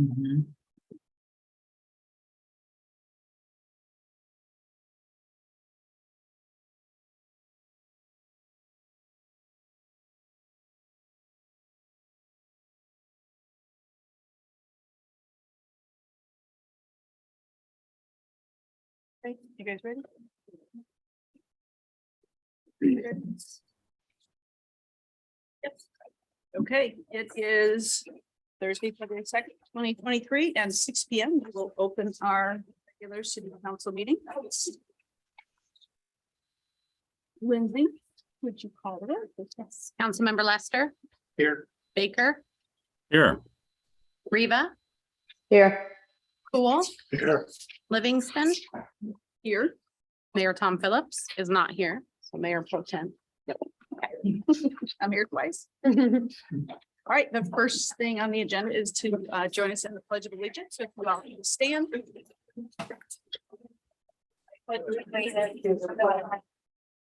Mhm. Okay, you guys ready? Yep. Okay, it is Thursday, February 2nd, 2023 and 6 p.m. We will open our regular city council meeting. Lindsay, would you call it? Yes. Councilmember Lester, Here. Baker, Here. Riva, Here. Cool, Here. Livingston. Here. Mayor Tom Phillips is not here, so Mayor Pro Tem. I'm here twice. All right, the first thing on the agenda is to join us in the Pledge of Allegiance. So if you all need to stand.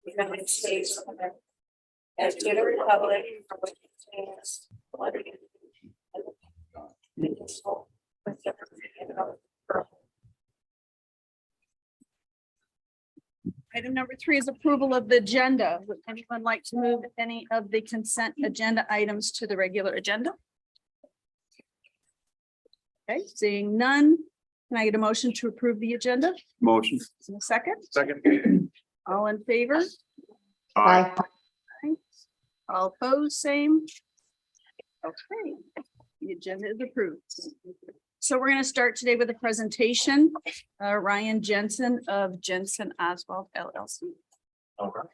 United States of America, and to the republic for which it stands, one indivisible, with liberty and justice for all. Item number 3 is approval of the agenda. Would anyone like to move any of the consent agenda items to the regular agenda? Okay, seeing none, can I get a motion to approve the agenda? Motion. In a second, Second. all in favor? Aye. All opposed, same. Okay, the agenda is approved. So we're going to start today with a presentation. Ryan Jensen of Jensen Oswald LLC. I'll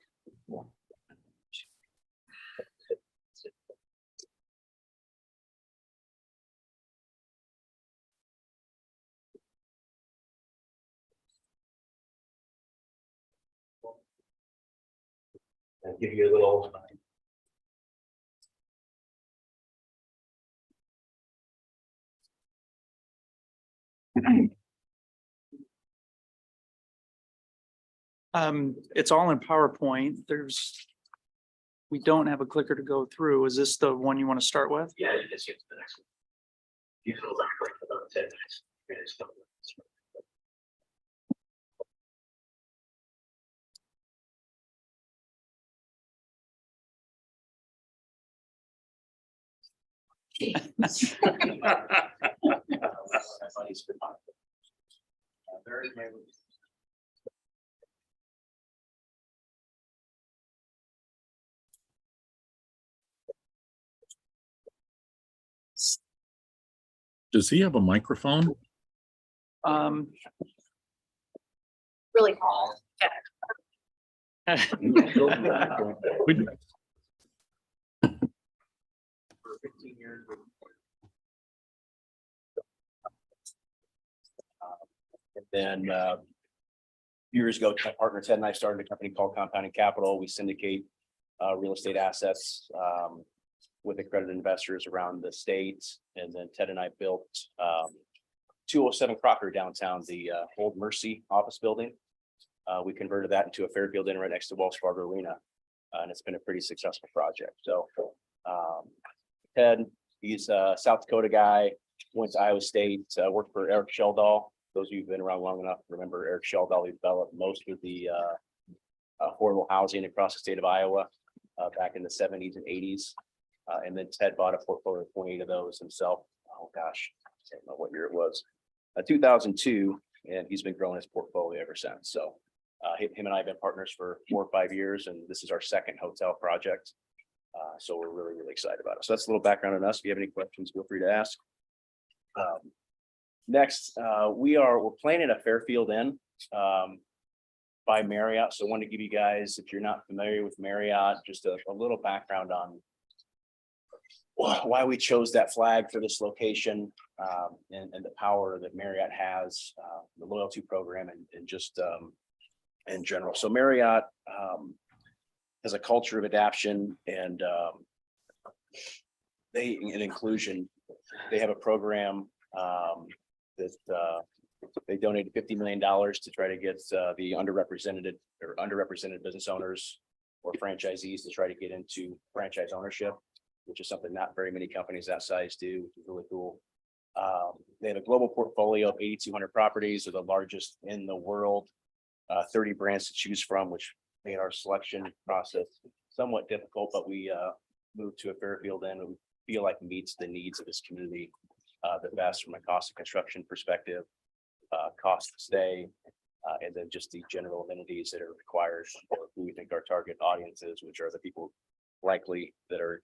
give you a little. It's all in PowerPoint. We don't have a clicker to go through. Is this the one you want to start with? Yeah, you just get to the next one. You can look for about 10 minutes. Does he have a microphone? Really tall. We- For 15 years. And then years ago, my partner Ted and I started a company called Compounding Capital. We syndicate real estate assets with accredited investors around the state. And then Ted and I built 207 Crocker downtown, the old Mercy office building. We converted that into a Fairfield Inn right next to Wells Fargo Arena. And it's been a pretty successful project. So Ted, he's a South Dakota guy, went to Iowa State, worked for Eric Sheldall. Those of you who've been around long enough remember Eric Sheldall. He developed most of the affordable housing across the state of Iowa back in the 70s and 80s. And then Ted bought a portfolio of 28 of those himself. Oh gosh, I don't know what year it was. 2002, and he's been growing his portfolio ever since. So him and I have been partners for 4 or 5 years, and this is our second hotel project. So we're really, really excited about it. So that's a little background on us. If you have any questions, feel free to ask. Next, we're planning a Fairfield Inn by Marriott. So I wanted to give you guys, if you're not familiar with Marriott, just a little background on why we chose that flag for this location, and the power that Marriott has, the loyalty program, and just in general. So Marriott has a culture of adaptation and inclusion. They have a program that they donated $50 million to try to get the underrepresented business owners or franchisees to try to get into franchise ownership, which is something not very many companies that size do, which is really cool. They have a global portfolio of 8,200 properties. They're the largest in the world. 30 brands to choose from, which made our selection process somewhat difficult, but we moved to a Fairfield Inn and we feel like meets the needs of this community the best from a cost of construction perspective, cost to stay, and then just the general amenities that are required for who we think our target audience is, which are the people likely that are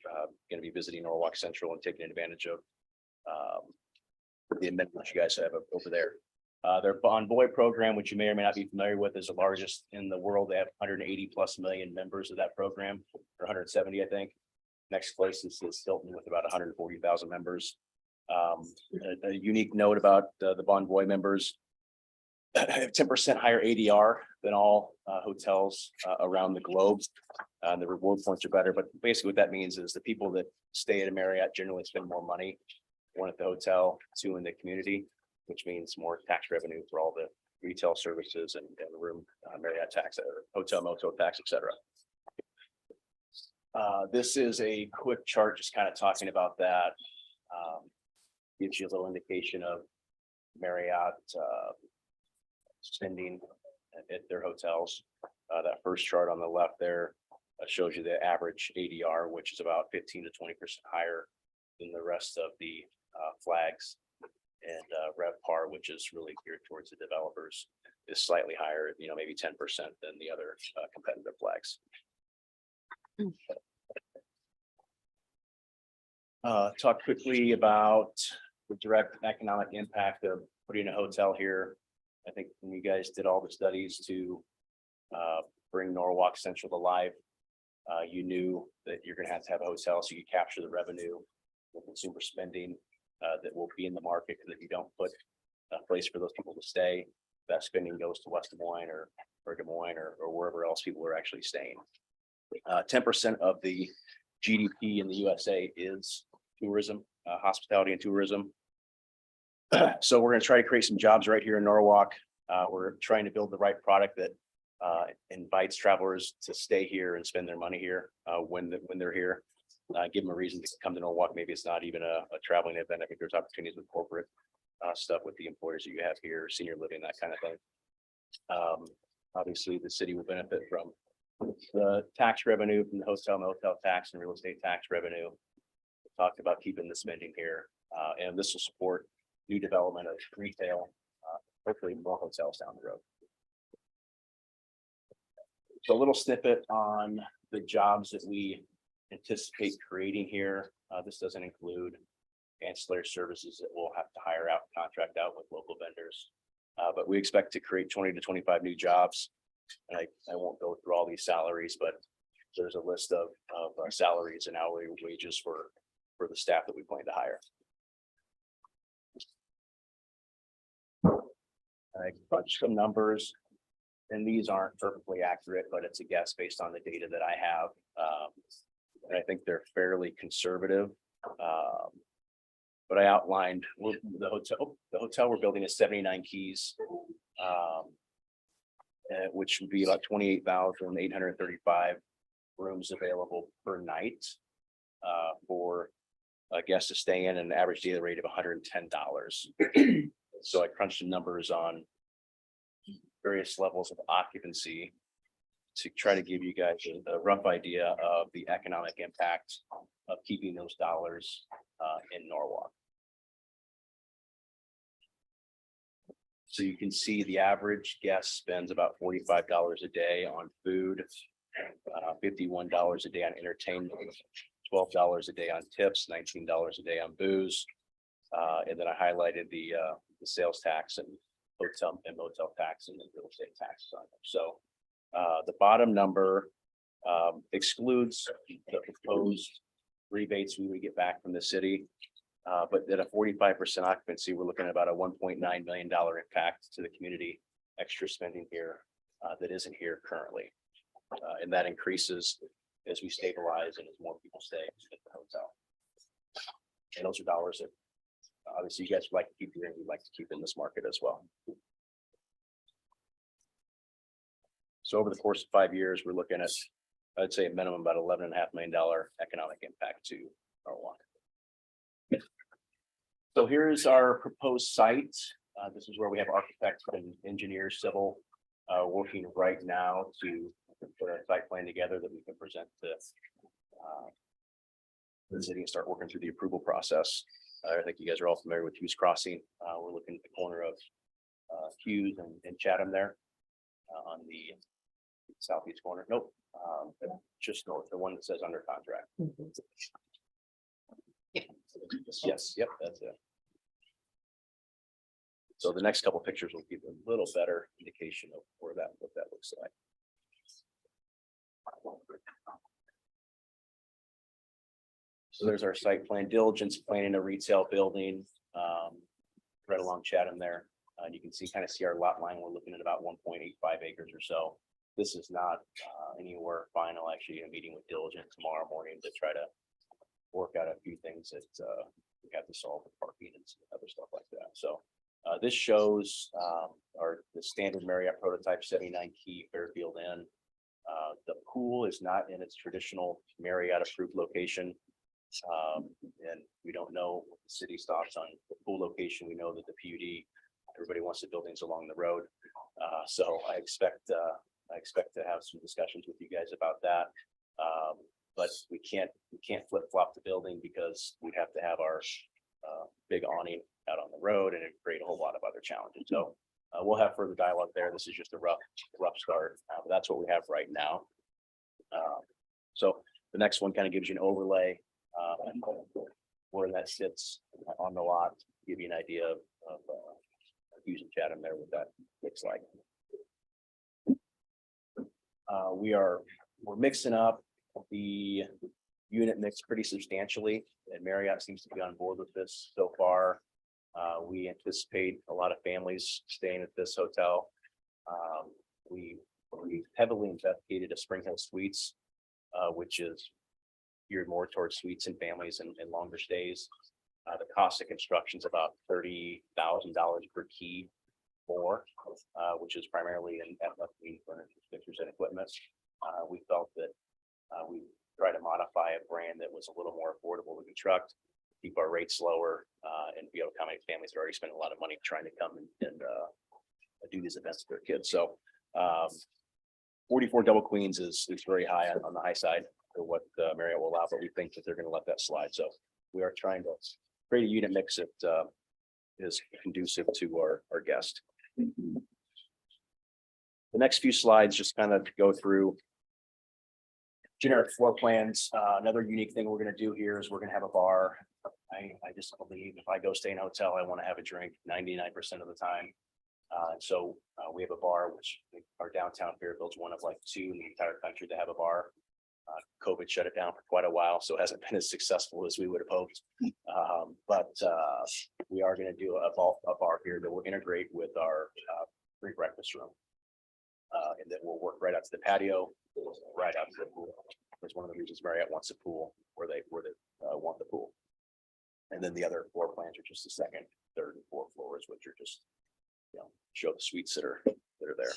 going to be visiting Norwalk Central and taking advantage of the amenities you guys have over there. Their Bond Boy program, which you may or may not be familiar with, is the largest in the world. They have 180+ million members of that program, or 170, I think. Next place is Hilton with about 140,000 members. A unique note about the Bond Boy members have 10% higher ADR than all hotels around the globe. The reward points are better, but basically what that means is the people that stay at a Marriott generally spend more money, one at the hotel, two in the community, which means more tax revenue for all the retail services and room Marriott tax, or hotel motel tax, etc. This is a quick chart just kind of talking about that. Gives you a little indication of Marriott spending at their hotels. That first chart on the left there shows you the average ADR, which is about 15 to 20% higher than the rest of the flags. And RevPAR, which is really geared towards the developers, is slightly higher, maybe 10% than the other competitive flags. Talk quickly about the direct economic impact of putting a hotel here. I think when you guys did all the studies to bring Norwalk Central to life, you knew that you're going to have a hotel so you capture the revenue with consumer spending that will be in the market, because if you don't put a place for those people to stay, that spending goes to West Des Moines or Des Moines or wherever else people are actually staying. 10% of the GDP in the USA is tourism, hospitality and tourism. So we're going to try to create some jobs right here in Norwalk. We're trying to build the right product that invites travelers to stay here and spend their money here when they're here. Give them a reason to come to Norwalk. Maybe it's not even a traveling event. I think there's opportunities with corporate stuff with the employers that you have here, senior living, that kind of thing. Obviously, the city will benefit from the tax revenue from the hotel, motel tax, and real estate tax revenue. We talked about keeping the spending here, and this will support new development of retail, hopefully more hotels down the road. So a little snippet on the jobs that we anticipate creating here. This doesn't include ancillary services that we'll have to hire out, contract out with local vendors. But we expect to create 20 to 25 new jobs. And I won't go through all these salaries, but there's a list of salaries and hourly wages for the staff that we plan to hire. I crunched some numbers, and these aren't perfectly accurate, but it's a guess based on the data that I have. And I think they're fairly conservative. But I outlined the hotel we're building is 79 keys, which would be about 28,835 rooms available per night for a guest to stay in, an average daily rate of $110. So I crunched some numbers on various levels of occupancy to try to give you guys a rough idea of the economic impact of keeping those dollars in Norwalk. So you can see the average guest spends about $45 a day on food, $51 a day on entertainment, $12 a day on tips, $19 a day on booze. And then I highlighted the sales tax and hotel and motel tax and the real estate taxes on them. So the bottom number excludes the proposed rebates we would get back from the city. But at a 45% occupancy, we're looking at about a $1.9 million impact to the community, extra spending here that isn't here currently. And that increases as we stabilize and as more people stay at the hotel. And those are dollars that obviously you guys would like to keep here and we'd like to keep in this market as well. So over the course of 5 years, we're looking at, I'd say a minimum about $11.5 million economic impact to Norwalk. So here's our proposed site. This is where we have architects and engineers, civil, working right now to put a site plan together that we can present to the city and start working through the approval process. I think you guys are all familiar with Hughes Crossing. We're looking at the corner of Hughes and Chatham there on the southeast corner. Nope, just north, the one that says under contract. Yes, yep, that's it. So the next couple pictures will give a little better indication of what that looks like. So there's our site plan, diligence planning a retail building, right along Chatham there. You can kind of see our lot line. We're looking at about 1.85 acres or so. This is not anywhere final. Actually, a meeting with diligence tomorrow morning to try to work out a few things that we have to solve with parking and some other stuff like that. So this shows the standard Marriott prototype 79 key Fairfield Inn. The pool is not in its traditional Marriott approved location. And we don't know what the city's thoughts on the pool location. We know that the PUD, everybody wants the buildings along the road. So I expect to have some discussions with you guys about that. But we can't flip flop the building because we have to have our big awning out on the road and it create a whole lot of other challenges. So we'll have further dialogue there. This is just a rough start. But that's what we have right now. So the next one kind of gives you an overlay where that sits on the lot, give you an idea of using Chatham there, what that looks like. We're mixing up the unit mix pretty substantially, and Marriott seems to be on board with this so far. We anticipate a lot of families staying at this hotel. We heavily investigated a Spring Hill Suites, which is geared more towards suites and families and longer stays. The cost of construction is about $30,000 per key more, which is primarily in furniture, fixtures, and equipment. We felt that we try to modify a brand that was a little more affordable to construct, keep our rates lower, and be able to accommodate families that are already spending a lot of money trying to come and do these events with their kids. So 44 double queens is very high on the high side for what Marriott will allow, but we think that they're going to let that slide. So we are trying to create a unit mix that is conducive to our guest. The next few slides just kind of go through generic floor plans. Another unique thing we're going to do here is we're going to have a bar. I just believe if I go stay in a hotel, I want to have a drink 99% of the time. So we have a bar, which our downtown Fairfield's one of like 2 in the entire country to have a bar. COVID shut it down for quite a while, so it hasn't been as successful as we would have hoped. But we are going to do a bar here that will integrate with our free breakfast room. And that will work right out to the patio, right out to the pool. That's one of the reasons Marriott wants a pool where they want the pool. And then the other floor plans are just the second, third, and fourth floors, which are just, show the suites that are there.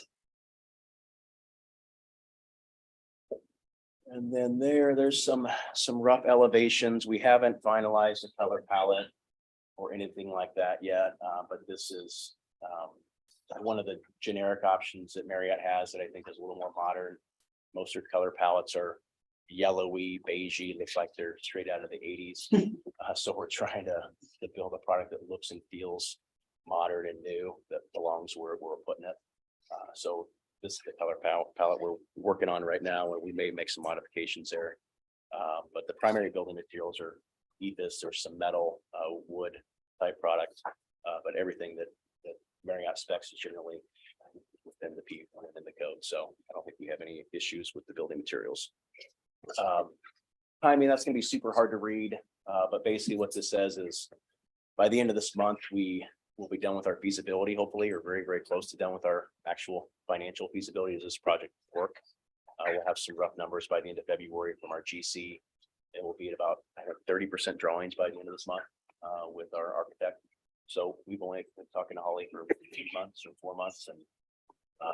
And then there's some rough elevations. We haven't finalized the color palette or anything like that yet, but this is one of the generic options that Marriott has that I think is a little more modern. Most of their color palettes are yellowy, beigey, looks like they're straight out of the 80s. So we're trying to build a product that looks and feels modern and new that belongs where we're putting it. So this is the color palette we're working on right now, and we may make some modifications there. But the primary building materials are EVIS or some metal, wood type product. But everything that Marriott specs is generally within the P within the code. So I don't think we have any issues with the building materials. Timing, that's going to be super hard to read. But basically what this says is by the end of this month, we will be done with our feasibility, hopefully, or very, very close to done with our actual financial feasibility as this project work. We'll have some rough numbers by the end of February from our GC. It will be at about 30% drawings by the end of this month with our architect. So we've only been talking to Holly for 2 months or 4 months, and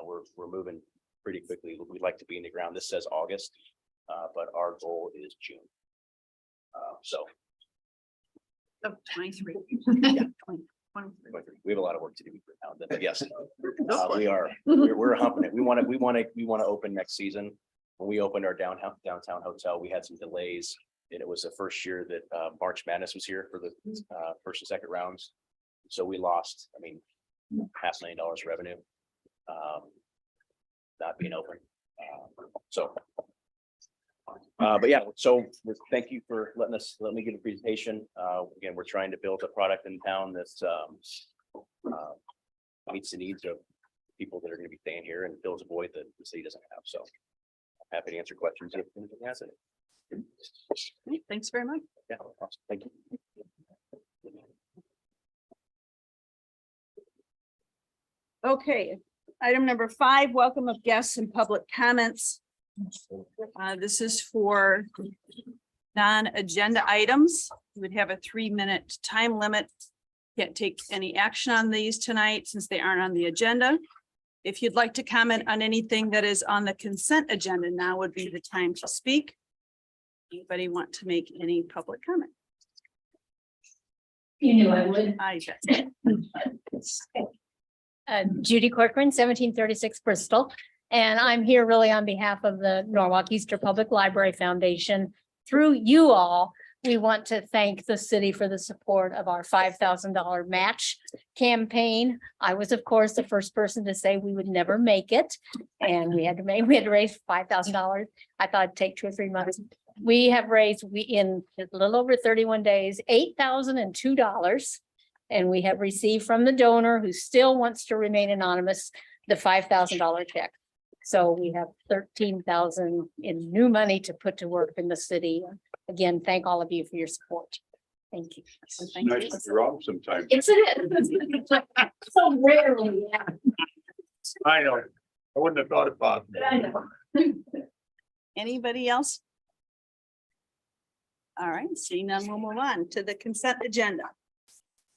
we're moving pretty quickly. We'd like to be in the ground. This says August, but our goal is June. So Oh, 23. Yeah. 23. We have a lot of work to do now, but yes, we're humping it. We want to open next season. When we opened our downtown hotel, we had some delays. And it was the first year that March Madness was here for the first and second rounds. So we lost, $500,000 revenue. Not being open. But yeah, so thank you for let me give a presentation. Again, we're trying to build a product in town that's meets the needs of people that are going to be staying here and fills a void that the city doesn't have. So I'm happy to answer questions if anything has it. Great, thanks very much. Yeah, awesome. Thank you. Okay, item number 5, welcome of guests and public comments. This is for non-agenda items. We would have a 3-minute time limit. Can't take any action on these tonight since they aren't on the agenda. If you'd like to comment on anything that is on the consent agenda, now would be the time to speak. Anybody want to make any public comment? You knew I would. I bet. Judy Corcoran, 1736 Bristol. And I'm here really on behalf of the Norwalk Easter Public Library Foundation. Through you all, we want to thank the city for the support of our $5,000 match campaign. I was, of course, the first person to say we would never make it. And we had to raise $5,000. I thought it'd take 2 or 3 months. We have raised, in a little over 31 days, $8,002. And we have received from the donor who still wants to remain anonymous, the $5,000 check. So we have $13,000 in new money to put to work in the city. Again, thank all of you for your support. Thank you. Thank you. Nice to draw sometimes. It's so rarely. Yeah. I know. I wouldn't have thought about it. I know. Anybody else? All right, seeing none, we'll move on to the consent agenda.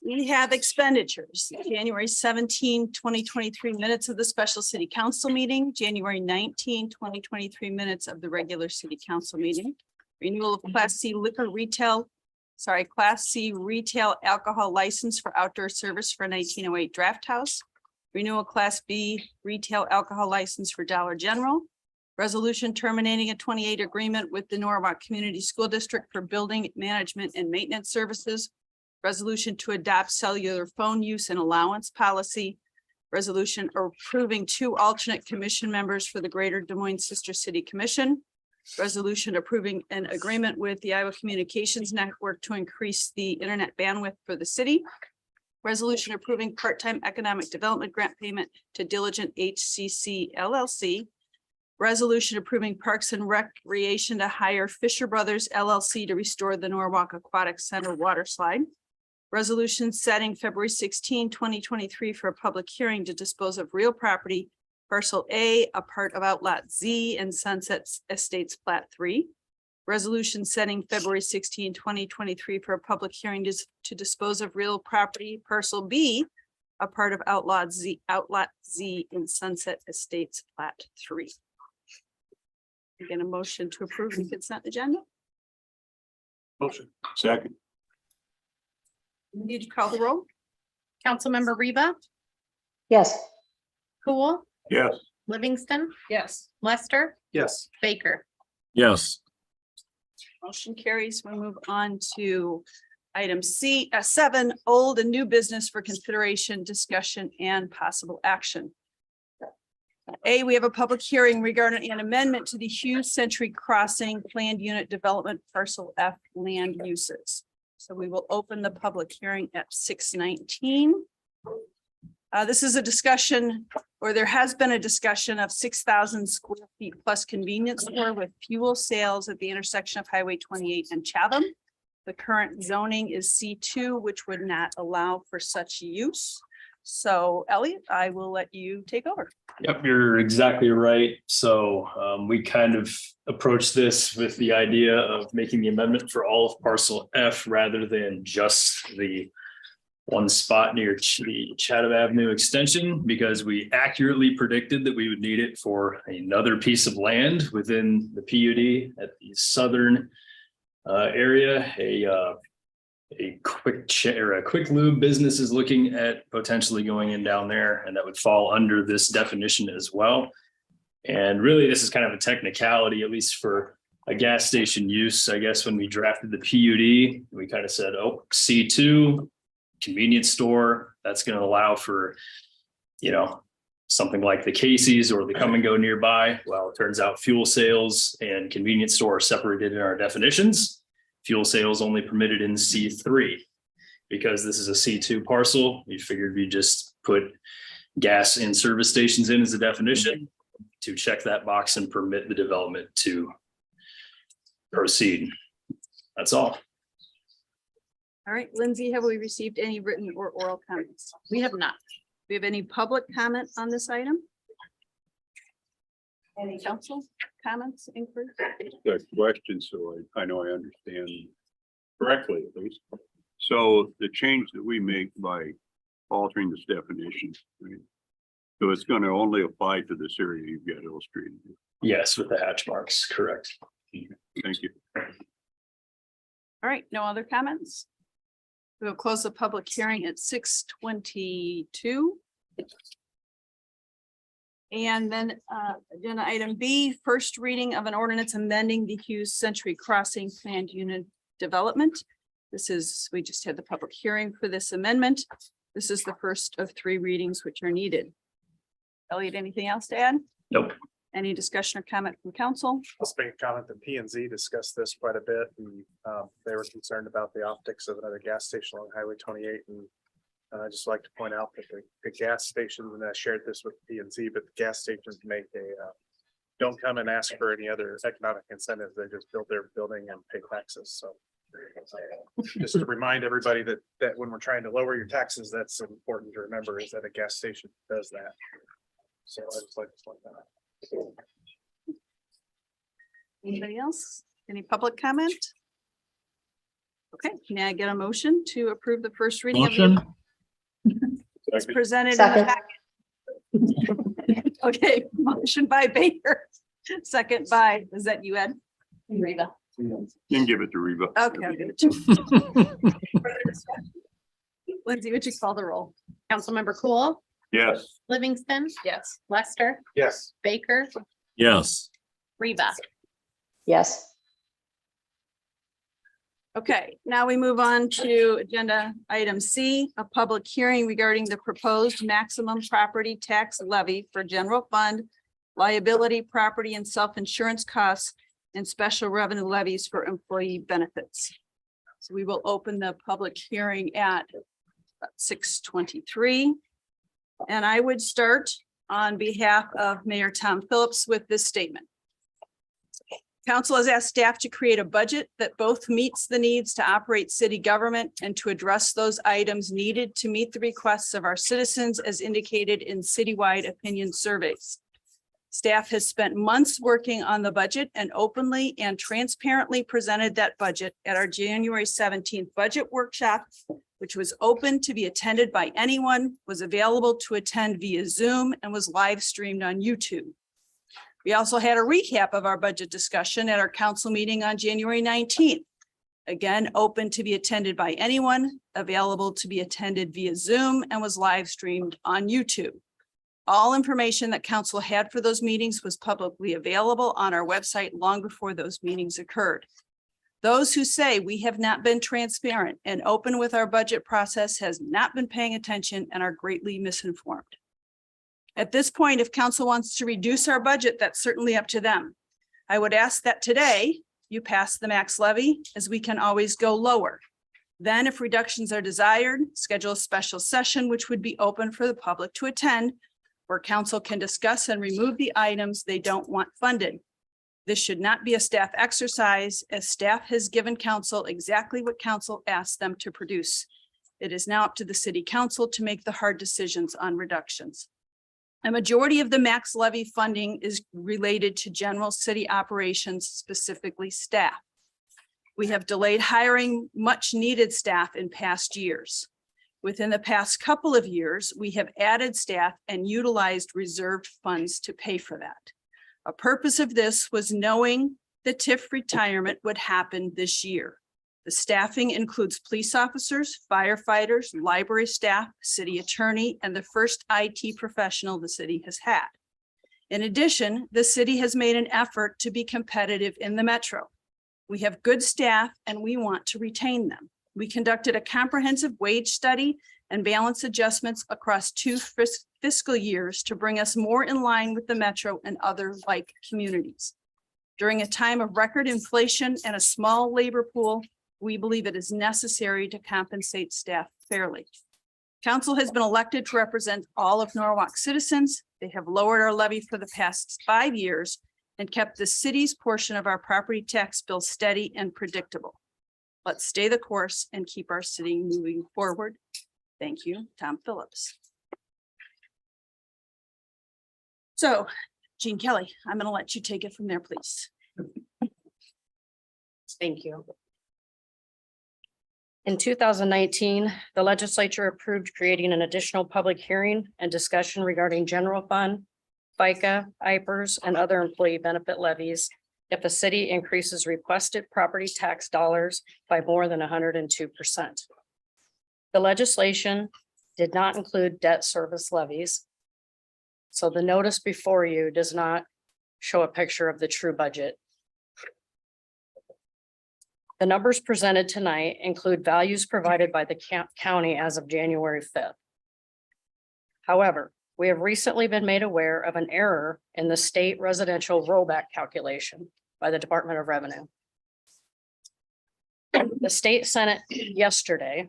We have expenditures, January 17, 2023 minutes of the special city council meeting, January 19, 2023 minutes of the regular city council meeting. Renewal of Class C retail alcohol license for outdoor service for 1908 Draft House. Renewal Class B retail alcohol license for Dollar General. Resolution terminating a 28 agreement with the Norwalk Community School District for building management and maintenance services. Resolution to adopt cellular phone use and allowance policy. Resolution approving 2 alternate commission members for the Greater Des Moines Sister City Commission. Resolution approving an agreement with the Iowa Communications Network to increase the internet bandwidth for the city. Resolution approving part-time economic development grant payment to Diligent HCC LLC. Resolution approving Parks and Recreation to hire Fisher Brothers LLC to restore the Norwalk Aquatic Center water slide. Resolution setting February 16, 2023 for a public hearing to dispose of real property, parcel A, a part of Outlot Z and Sunset Estates Plat 3. Resolution setting February 16, 2023 for a public hearing to dispose of real property, parcel B, a part of Outlot Z in Sunset Estates Plat 3. Again, a motion to approve the consent agenda. Motion. Second. Need to call the roll? Councilmember Reba, Yes. Cool, Yes. Livingston, Yes. Lester, Yes. Baker. Yes. Motion carries. We move on to item C, 7, old and new business for consideration, discussion, and possible action. A, we have a public hearing regarding an amendment to the Hughes Century Crossing Planned Unit Development Parcel F land uses. So we will open the public hearing at 6:19. This is a discussion, or there has been a discussion of 6,000 square feet plus convenience store with fuel sales at the intersection of Highway 28 and Chatham. The current zoning is C2, which would not allow for such use. So Elliot, I will let you take over. Yep, you're exactly right. So we kind of approached this with the idea of making the amendment for all of parcel F rather than just the one spot near the Chatham Avenue extension, because we accurately predicted that we would need it for another piece of land within the PUD at the southern area, a quick lube business is looking at potentially going in down there, and that would fall under this definition as well. And really, this is kind of a technicality, at least for a gas station use. I guess when we drafted the PUD, we kind of said, oh, C2, convenience store, that's going to allow for, something like the Casey's or the Come and Go nearby. Well, it turns out fuel sales and convenience store are separated in our definitions. Fuel sales only permitted in C3. Because this is a C2 parcel, we figured we just put gas in service stations in as a definition to check that box and permit the development to proceed. That's all. All right, Lindsay, have we received any written or oral comments? We have not. Do we have any public comment on this item? Any council comments, inquiries? The question, so I know I understand correctly at least. So the change that we make by altering this definition, right? So it's going to only apply to this area you've got illustrated. Yes, with the hatch marks, correct. Thank you. All right, no other comments? We'll close the public hearing at 6:22. And then agenda item B, first reading of an ordinance amending the Hughes Century Crossing Planned Unit Development. We just had the public hearing for this amendment. This is the first of 3 readings which are needed. Elliot, anything else to add? Nope. Any discussion or comment from council? Let's make a comment that P and Z discussed this quite a bit, and they were concerned about the optics of another gas station on Highway 28. And I'd just like to point out that the gas stations, and I shared this with P and Z, but the gas stations make don't come and ask for any other economic incentives. They just build their building and pay taxes. So just to remind everybody that when we're trying to lower your taxes, that's important to remember, is that a gas station does that. So I just like to point that out. Anybody else? Any public comment? Okay, may I get a motion to approve the first reading of Motion? It's presented in Second. the packet. Okay, motion by Baker, second by, is that you, Ed? Reba. You can give it to Reba. Okay, I'll give it to you. Lindsay, would you call the roll? Councilmember Cool, Yes. Livingston, Yes. Lester, Yes. Baker, Yes. Reba. Yes. Okay, now we move on to agenda item C, a public hearing regarding the proposed maximum property tax levy for general fund, liability, property and self-insurance costs, and special revenue levies for employee benefits. So we will open the public hearing at 6:23. And I would start on behalf of Mayor Tom Phillips with this statement. Council has asked staff to create a budget that both meets the needs to operate city government and to address those items needed to meet the requests of our citizens as indicated in citywide opinion surveys. Staff has spent months working on the budget and openly and transparently presented that budget at our January 17th budget workshop, which was open to be attended by anyone, was available to attend via Zoom, and was live streamed on YouTube. We also had a recap of our budget discussion at our council meeting on January 19th. Again, open to be attended by anyone, available to be attended via Zoom, and was live streamed on YouTube. All information that council had for those meetings was publicly available on our website long before those meetings occurred. Those who say we have not been transparent and open with our budget process has not been paying attention and are greatly misinformed. At this point, if council wants to reduce our budget, that's certainly up to them. I would ask that today you pass the max levy, as we can always go lower. Then if reductions are desired, schedule a special session, which would be open for the public to attend, where council can discuss and remove the items they don't want funded. This should not be a staff exercise, as staff has given council exactly what council asked them to produce. It is now up to the city council to make the hard decisions on reductions. A majority of the max levy funding is related to general city operations, specifically staff. We have delayed hiring much needed staff in past years. Within the past couple of years, we have added staff and utilized reserved funds to pay for that. A purpose of this was knowing the TIF retirement would happen this year. The staffing includes police officers, firefighters, library staff, city attorney, and the first IT professional the city has had. In addition, the city has made an effort to be competitive in the metro. We have good staff and we want to retain them. We conducted a comprehensive wage study and balance adjustments across 2 fiscal years to bring us more in line with the metro and other like communities. During a time of record inflation and a small labor pool, we believe it is necessary to compensate staff fairly. Council has been elected to represent all of Norwalk citizens. They have lowered our levy for the past 5 years and kept the city's portion of our property tax bill steady and predictable. Let's stay the course and keep our city moving forward. Thank you, Tom Phillips. So, Jean Kelly, I'm going to let you take it from there, please. Thank you. In 2019, the legislature approved creating an additional public hearing and discussion regarding general fund, FICA, IPERS, and other employee benefit levies if a city increases requested property tax dollars by more than 102%. The legislation did not include debt service levies. So the notice before you does not show a picture of the true budget. The numbers presented tonight include values provided by the county as of January 5th. However, we have recently been made aware of an error in the state residential rollback calculation by the Department of Revenue. The state Senate yesterday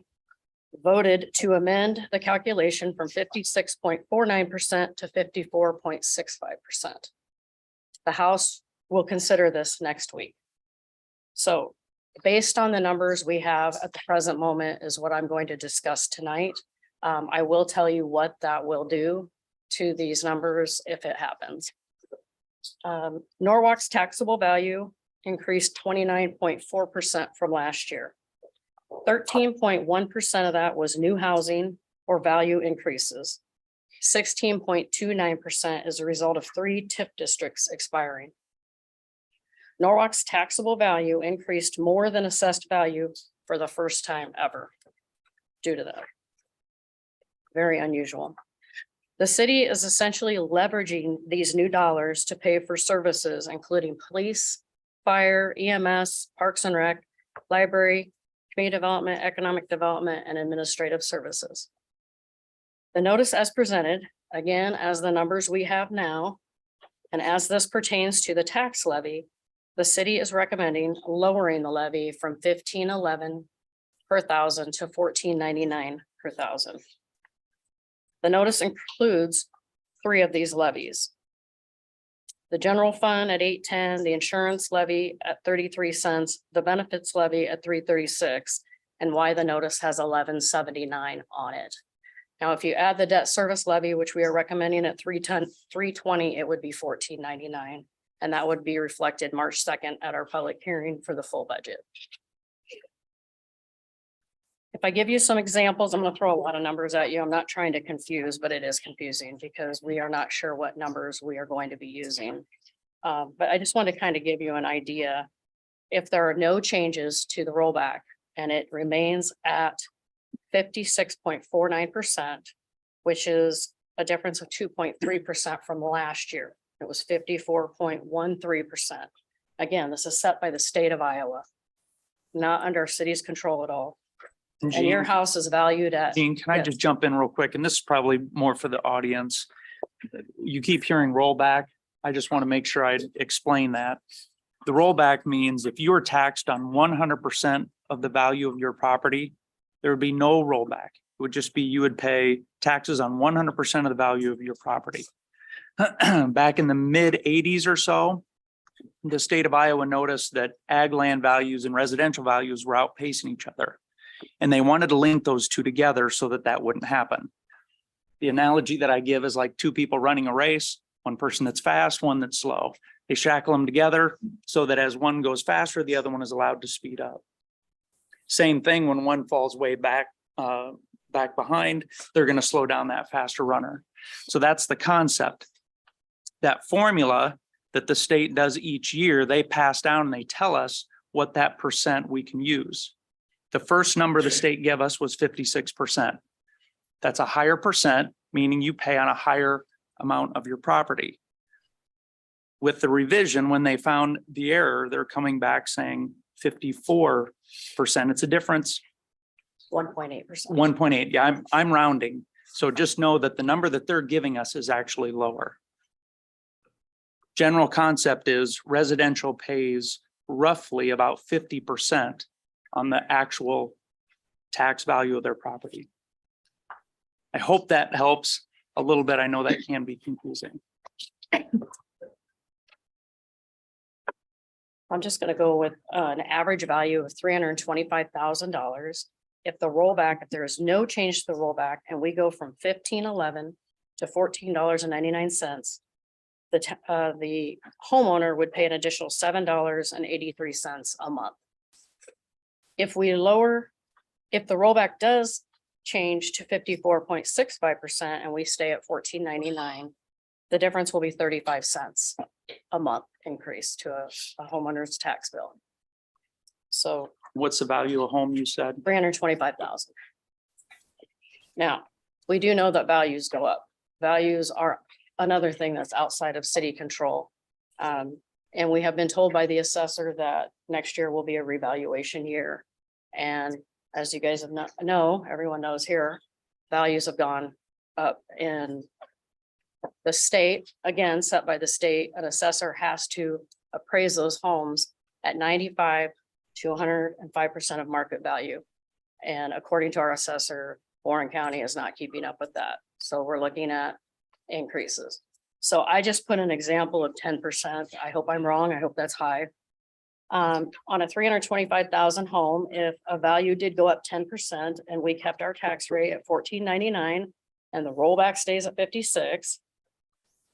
voted to amend the calculation from 56.49% to 54.65%. The House will consider this next week. So based on the numbers we have at the present moment is what I'm going to discuss tonight. I will tell you what that will do to these numbers if it happens. Norwalk's taxable value increased 29.4% from last year. 13.1% of that was new housing or value increases. 16.29% is a result of 3 TIF districts expiring. Norwalk's taxable value increased more than assessed value for the first time ever due to that. Very unusual. The city is essentially leveraging these new dollars to pay for services, including police, fire, EMS, Parks and Rec, library, community development, economic development, and administrative services. The notice as presented, again, as the numbers we have now, and as this pertains to the tax levy, the city is recommending lowering the levy from $15.11 per thousand to $14.99 per thousand. The notice includes 3 of these levies. The general fund at $8.10, the insurance levy at 33 cents, the benefits levy at $3.36, and why the notice has $11.79 on it. Now, if you add the debt service levy, which we are recommending at $3.20, it would be $14.99. And that would be reflected March 2nd at our public hearing for the full budget. If I give you some examples, I'm going to throw a lot of numbers at you. I'm not trying to confuse, but it is confusing because we are not sure what numbers we are going to be using. But I just want to kind of give you an idea. If there are no changes to the rollback and it remains at 56.49%, which is a difference of 2.3% from last year. It was 54.13%. Again, this is set by the state of Iowa, not under our city's control at all. And your house is valued at. Jean, can I just jump in real quick? And this is probably more for the audience. You keep hearing rollback. I just want to make sure I explain that. The rollback means if you are taxed on 100% of the value of your property, there would be no rollback. It would just be you would pay taxes on 100% of the value of your property. Back in the mid 80s or so, the state of Iowa noticed that ag land values and residential values were outpacing each other. And they wanted to link those 2 together so that that wouldn't happen. The analogy that I give is like 2 people running a race, one person that's fast, one that's slow. They shackle them together so that as one goes faster, the other one is allowed to speed up. Same thing when one falls way back behind, they're going to slow down that faster runner. So that's the concept. That formula that the state does each year, they pass down and they tell us what that percent we can use. The first number the state gave us was 56%. That's a higher percent, meaning you pay on a higher amount of your property. With the revision, when they found the error, they're coming back saying 54%. It's a difference, 1.8%. 1.8. Yeah, I'm rounding. So just know that the number that they're giving us is actually lower. General concept is residential pays roughly about 50% on the actual tax value of their property. I hope that helps a little bit. I know that can be confusing. I'm just gonna go with an average value of $325,000. If the rollback, if there is no change to the rollback and we go from $15.11 to $14.99, the homeowner would pay an additional $7.83 a month. If we lower, if the rollback does change to 54.65% and we stay at $14.99, the difference will be 35 cents a month increase to a homeowner's tax bill. So What's the value of a home, you said? 325,000. Now, we do know that values go up. Values are another thing that's outside of city control. And we have been told by the assessor that next year will be a revaluation year. And as you guys have know, everyone knows here, values have gone up in the state, again, set by the state. An assessor has to appraise those homes at 95 to 105% of market value. And according to our assessor, Warren County is not keeping up with that. So we're looking at increases. So I just put an example of 10%. I hope I'm wrong. I hope that's high. On a 325,000 home, if a value did go up 10% and we kept our tax rate at $14.99 and the rollback stays at 56,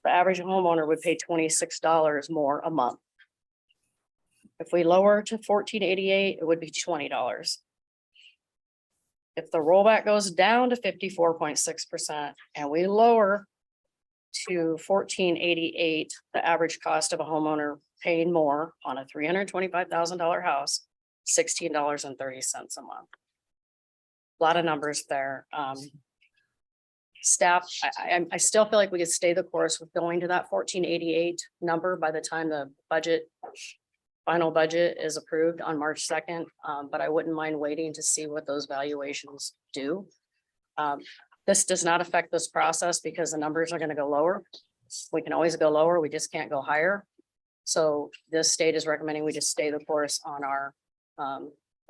the average homeowner would pay $26 more a month. If we lower to $14.88, it would be $20. If the rollback goes down to 54.6% and we lower to $14.88, the average cost of a homeowner paying more on a $325,000 house, $16.30 a month. A lot of numbers there. Staff, I still feel like we could stay the course with going to that 1488 number by the time the final budget is approved on March 2nd. But I wouldn't mind waiting to see what those valuations do. This does not affect this process because the numbers are going to go lower. We can always go lower. We just can't go higher. So this state is recommending we just stay the course on our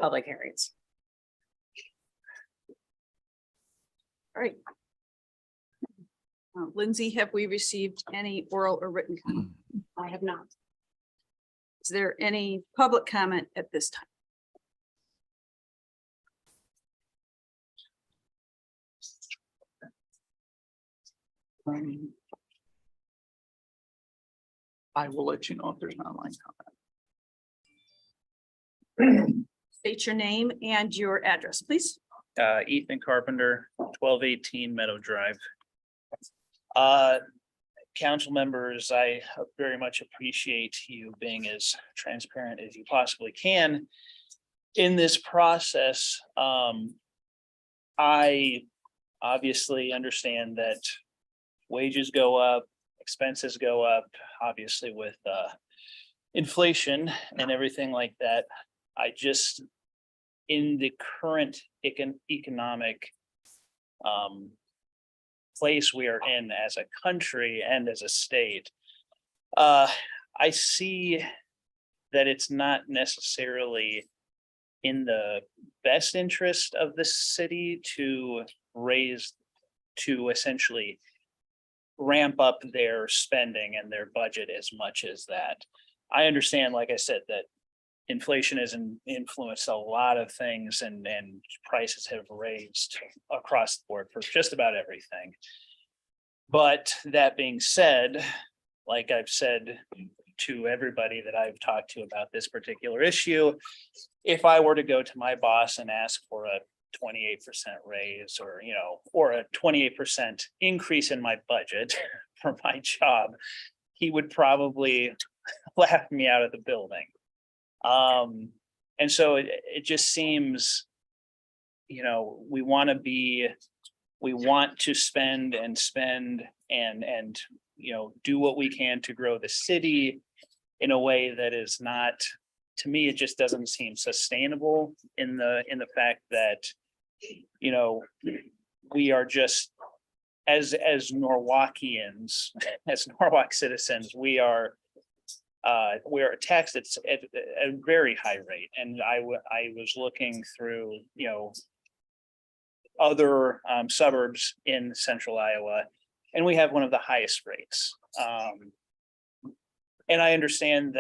public hearings. All right. Lindsay, have we received any oral or written comment? I have not. Is there any public comment at this time? I will let you know if there's an online comment. State your name and your address, please. Ethan Carpenter, 1218 Meadow Drive. Council members, I very much appreciate you being as transparent as you possibly can in this process. I obviously understand that wages go up, expenses go up, obviously with inflation and everything like that. I just, in the current economic place we are in as a country and as a state, I see that it's not necessarily in the best interest of the city to essentially ramp up their spending and their budget as much as that. I understand, like I said, that inflation has influenced a lot of things and prices have raised across the board for just about everything. But that being said, like I've said to everybody that I've talked to about this particular issue, if I were to go to my boss and ask for a 28% raise or a 28% increase in my budget for my job, he would probably laugh me out of the building. And so it just seems you know, we want to spend and, you know, do what we can to grow the city in a way that is not, to me, it just doesn't seem sustainable in the fact that, you know, we are just, as Norwalkians, as Norwalk citizens, we are taxed at a very high rate. And I was looking through, you know, other suburbs in central Iowa, and we have one of the highest rates. And I understand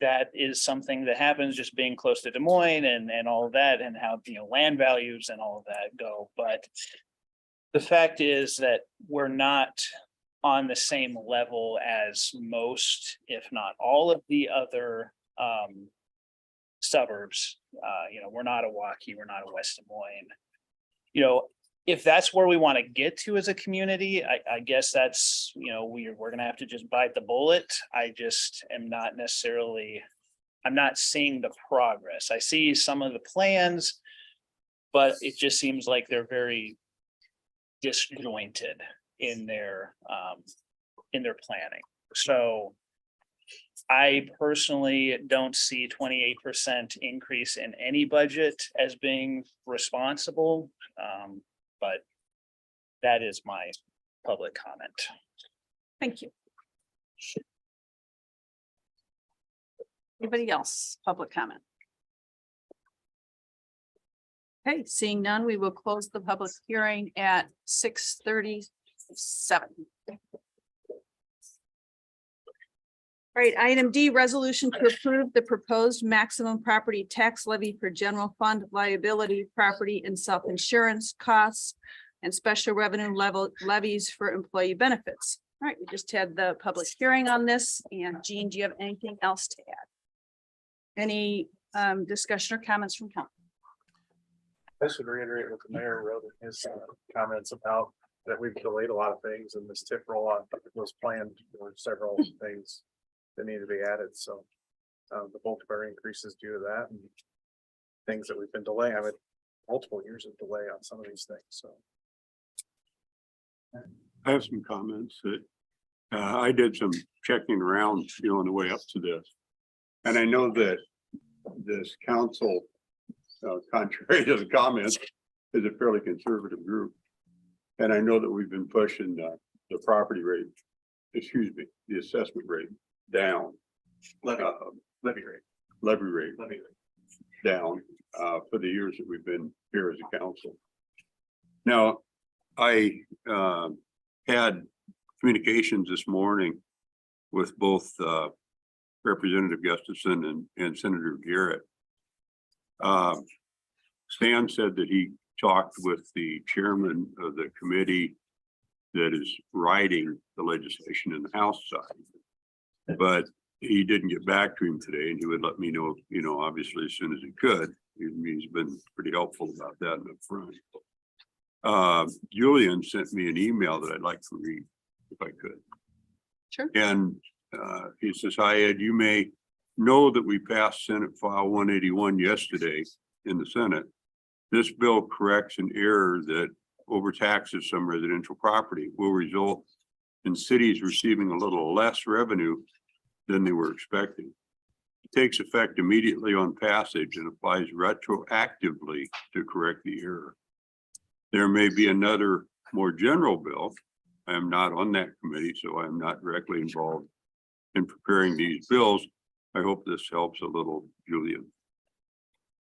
that is something that happens just being close to Des Moines and all of that, and how, you know, land values and all of that go. But the fact is that we're not on the same level as most, if not all of the other suburbs. You know, we're not a Waukee, we're not a West Des Moines. You know, if that's where we want to get to as a community, I guess that's, you know, we're gonna have to just bite the bullet. I just am not necessarily, I'm not seeing the progress. I see some of the plans, but it just seems like they're very disjointed in their planning. So I personally don't see 28% increase in any budget as being responsible. But that is my public comment. Thank you. Anybody else? Public comment? Okay, seeing none, we will close the public hearing at 6:37. All right, item D, resolution to approve the proposed maximum property tax levy for general fund liability, property and self-insurance costs and special revenue levies for employee benefits. All right, we just had the public hearing on this, and Jean, do you have anything else to add? Any discussion or comments from council? I should reiterate what the mayor wrote in his comments about that we've delayed a lot of things, and this tip rollout was planned for several things that need to be added. So the bulk of our increases due to that, and things that we've been delaying. I mean, multiple years of delay on some of these things. So I have some comments that I did some checking around, you know, on the way up to this. And I know that this council, contrary to the comments, is a fairly conservative group. And I know that we've been pushing the property rate, the assessment rate down. Levy rate down for the years that we've been here as a council. Now, I had communications this morning with both Representative Gustafson and Senator Garrett. Stan said that he talked with the chairman of the committee that is writing the legislation in the House side, but he didn't get back to him today, and he would let me know, you know, obviously as soon as he could. He's been pretty helpful about that in the front. Julian sent me an email that I'd like to read if I could. Sure. And he says, "Hi Ed, you may know that we passed Senate File 181 yesterday in the Senate. This bill corrects an error that overtaxes some residential property, will result in cities receiving a little less revenue than they were expecting. It takes effect immediately on passage and applies retroactively to correct the error. There may be another more general bill. I am not on that committee, so I am not directly involved in preparing these bills. I hope this helps a little, Julian."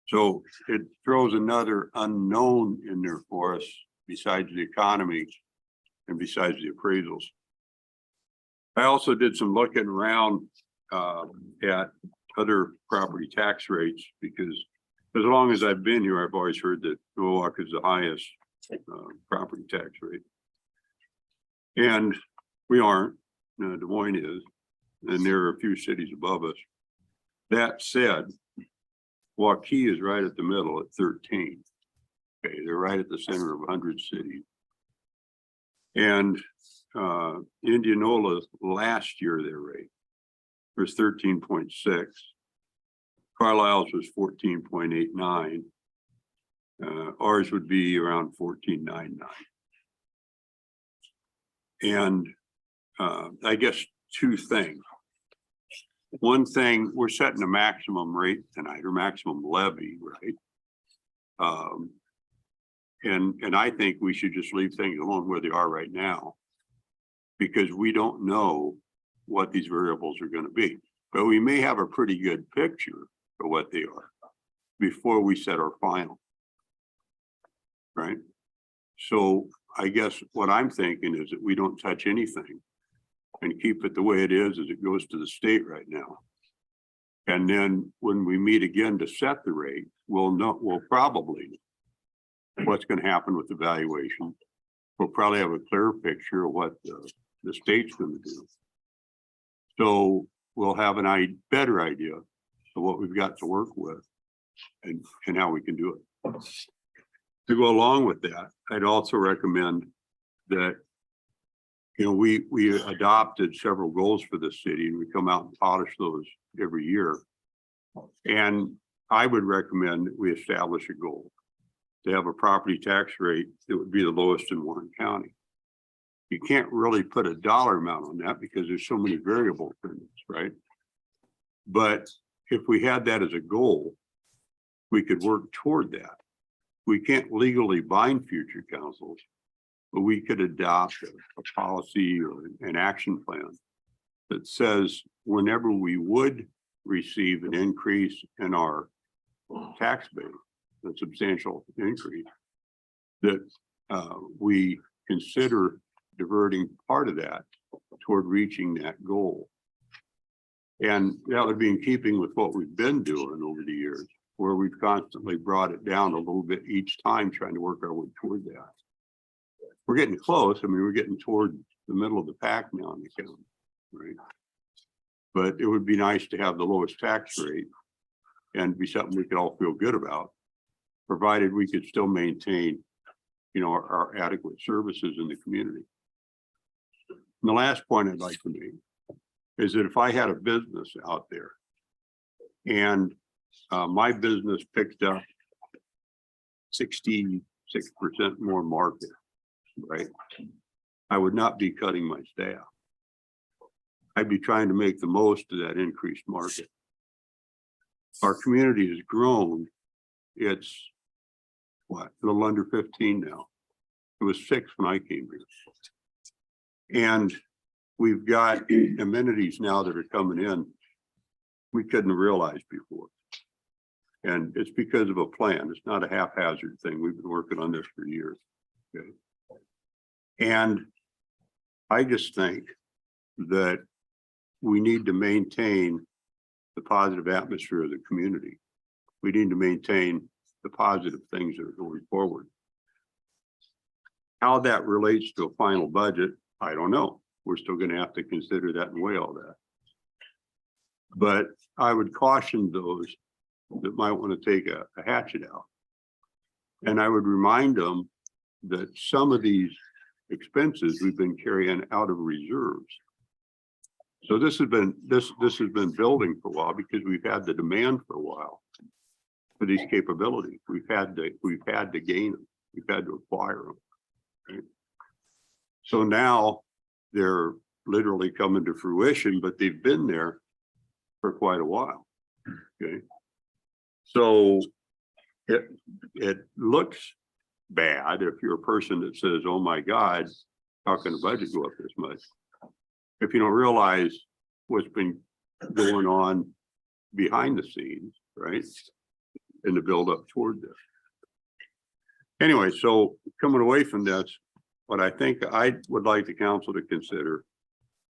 So it throws another unknown in there for us besides the economy and besides the appraisals. I also did some looking around at other property tax rates, because as long as I've been here, I've always heard that Norwalk is the highest property tax rate. And we aren't, Des Moines is, and there are a few cities above us. That said, Waukee is right at the middle at 13. Okay, they're right at the center of 100 cities. And Indianola last year, their rate was 13.6. Carlisle's was 14.89. Ours would be around 14.99. And I guess two things. One thing, we're setting a maximum rate tonight or maximum levy, right? And I think we should just leave things alone where they are right now, because we don't know what these variables are going to be, but we may have a pretty good picture of what they are before we set our final. Right? So I guess what I'm thinking is that we don't touch anything and keep it the way it is as it goes to the state right now. And then when we meet again to set the rate, we'll probably know what's going to happen with the valuation. We'll probably have a clearer picture of what the state's going to do. So we'll have a better idea of what we've got to work with and how we can do it. To go along with that, I'd also recommend that, you know, we adopted several goals for the city and we come out and polish those every year. And I would recommend that we establish a goal to have a property tax rate that would be the lowest in Warren County. You can't really put a dollar amount on that because there's so many variables in this, right? But if we had that as a goal, we could work toward that. We can't legally bind future councils, but we could adopt a policy or an action plan that says whenever we would receive an increase in our tax base, a substantial increase, that we consider diverting part of that toward reaching that goal. And that would be in keeping with what we've been doing over the years, where we've constantly brought it down a little bit each time, trying to work our way toward that. We're getting close. I mean, we're getting toward the middle of the pack now in the county, right? But it would be nice to have the lowest tax rate and be something we could all feel good about, provided we could still maintain, you know, our adequate services in the community. And the last point I'd like to make is that if I had a business out there and my business picked up 66% more market, right? I would not be cutting my staff. I'd be trying to make the most of that increased market. Our community has grown. It's what, a little under 15 now. It was 6 when I came here. And we've got amenities now that are coming in we couldn't have realized before. And it's because of a plan. It's not a haphazard thing. We've been working on this for years. Okay. And I just think that we need to maintain the positive atmosphere of the community. We need to maintain the positive things that are going forward. How that relates to a final budget, I don't know. We're still going to have to consider that and weigh all that. But I would caution those that might want to take a hatchet out. And I would remind them that some of these expenses we've been carrying out of reserves. So this has been building for a while because we've had the demand for a while for these capabilities. We've had to gain them. We've had to acquire them. Right? So now they're literally coming to fruition, but they've been there for quite a while. Okay. So it looks bad if you're a person that says, oh my God, how can the budget go up this much? If you don't realize what's been going on behind the scenes, right? In the build up toward this. Anyway, so coming away from this, what I think I would like the council to consider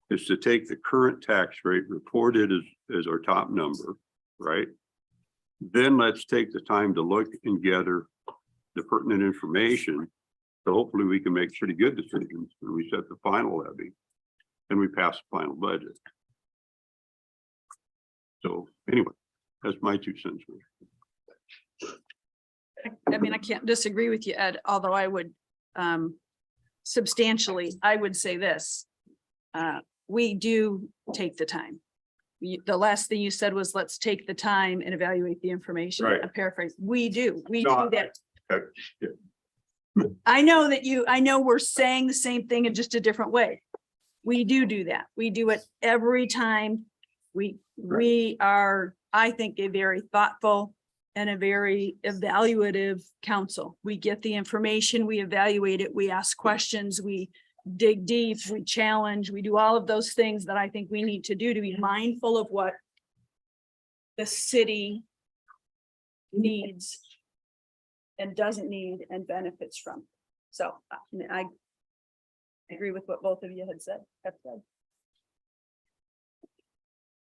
is to take the current tax rate reported as our top number, right? Then let's take the time to look and gather the pertinent information. So hopefully we can make pretty good decisions when we set the final levy and we pass the final budget. So anyway, that's my 2 cents. I mean, I can't disagree with you, Ed, although I would substantially, I would say this. We do take the time. The last thing you said was, let's take the time and evaluate the information. Right. I paraphrase. We do No, that. I know that I know we're saying the same thing in just a different way. We do that. We do it every time. We are, I think, a very thoughtful and a very evaluative council. We get the information, we evaluate it, we ask questions, we dig deep, we challenge, we do all of those things that I think we need to do to be mindful of what the city needs and doesn't need and benefits from. So I agree with what both of you have said.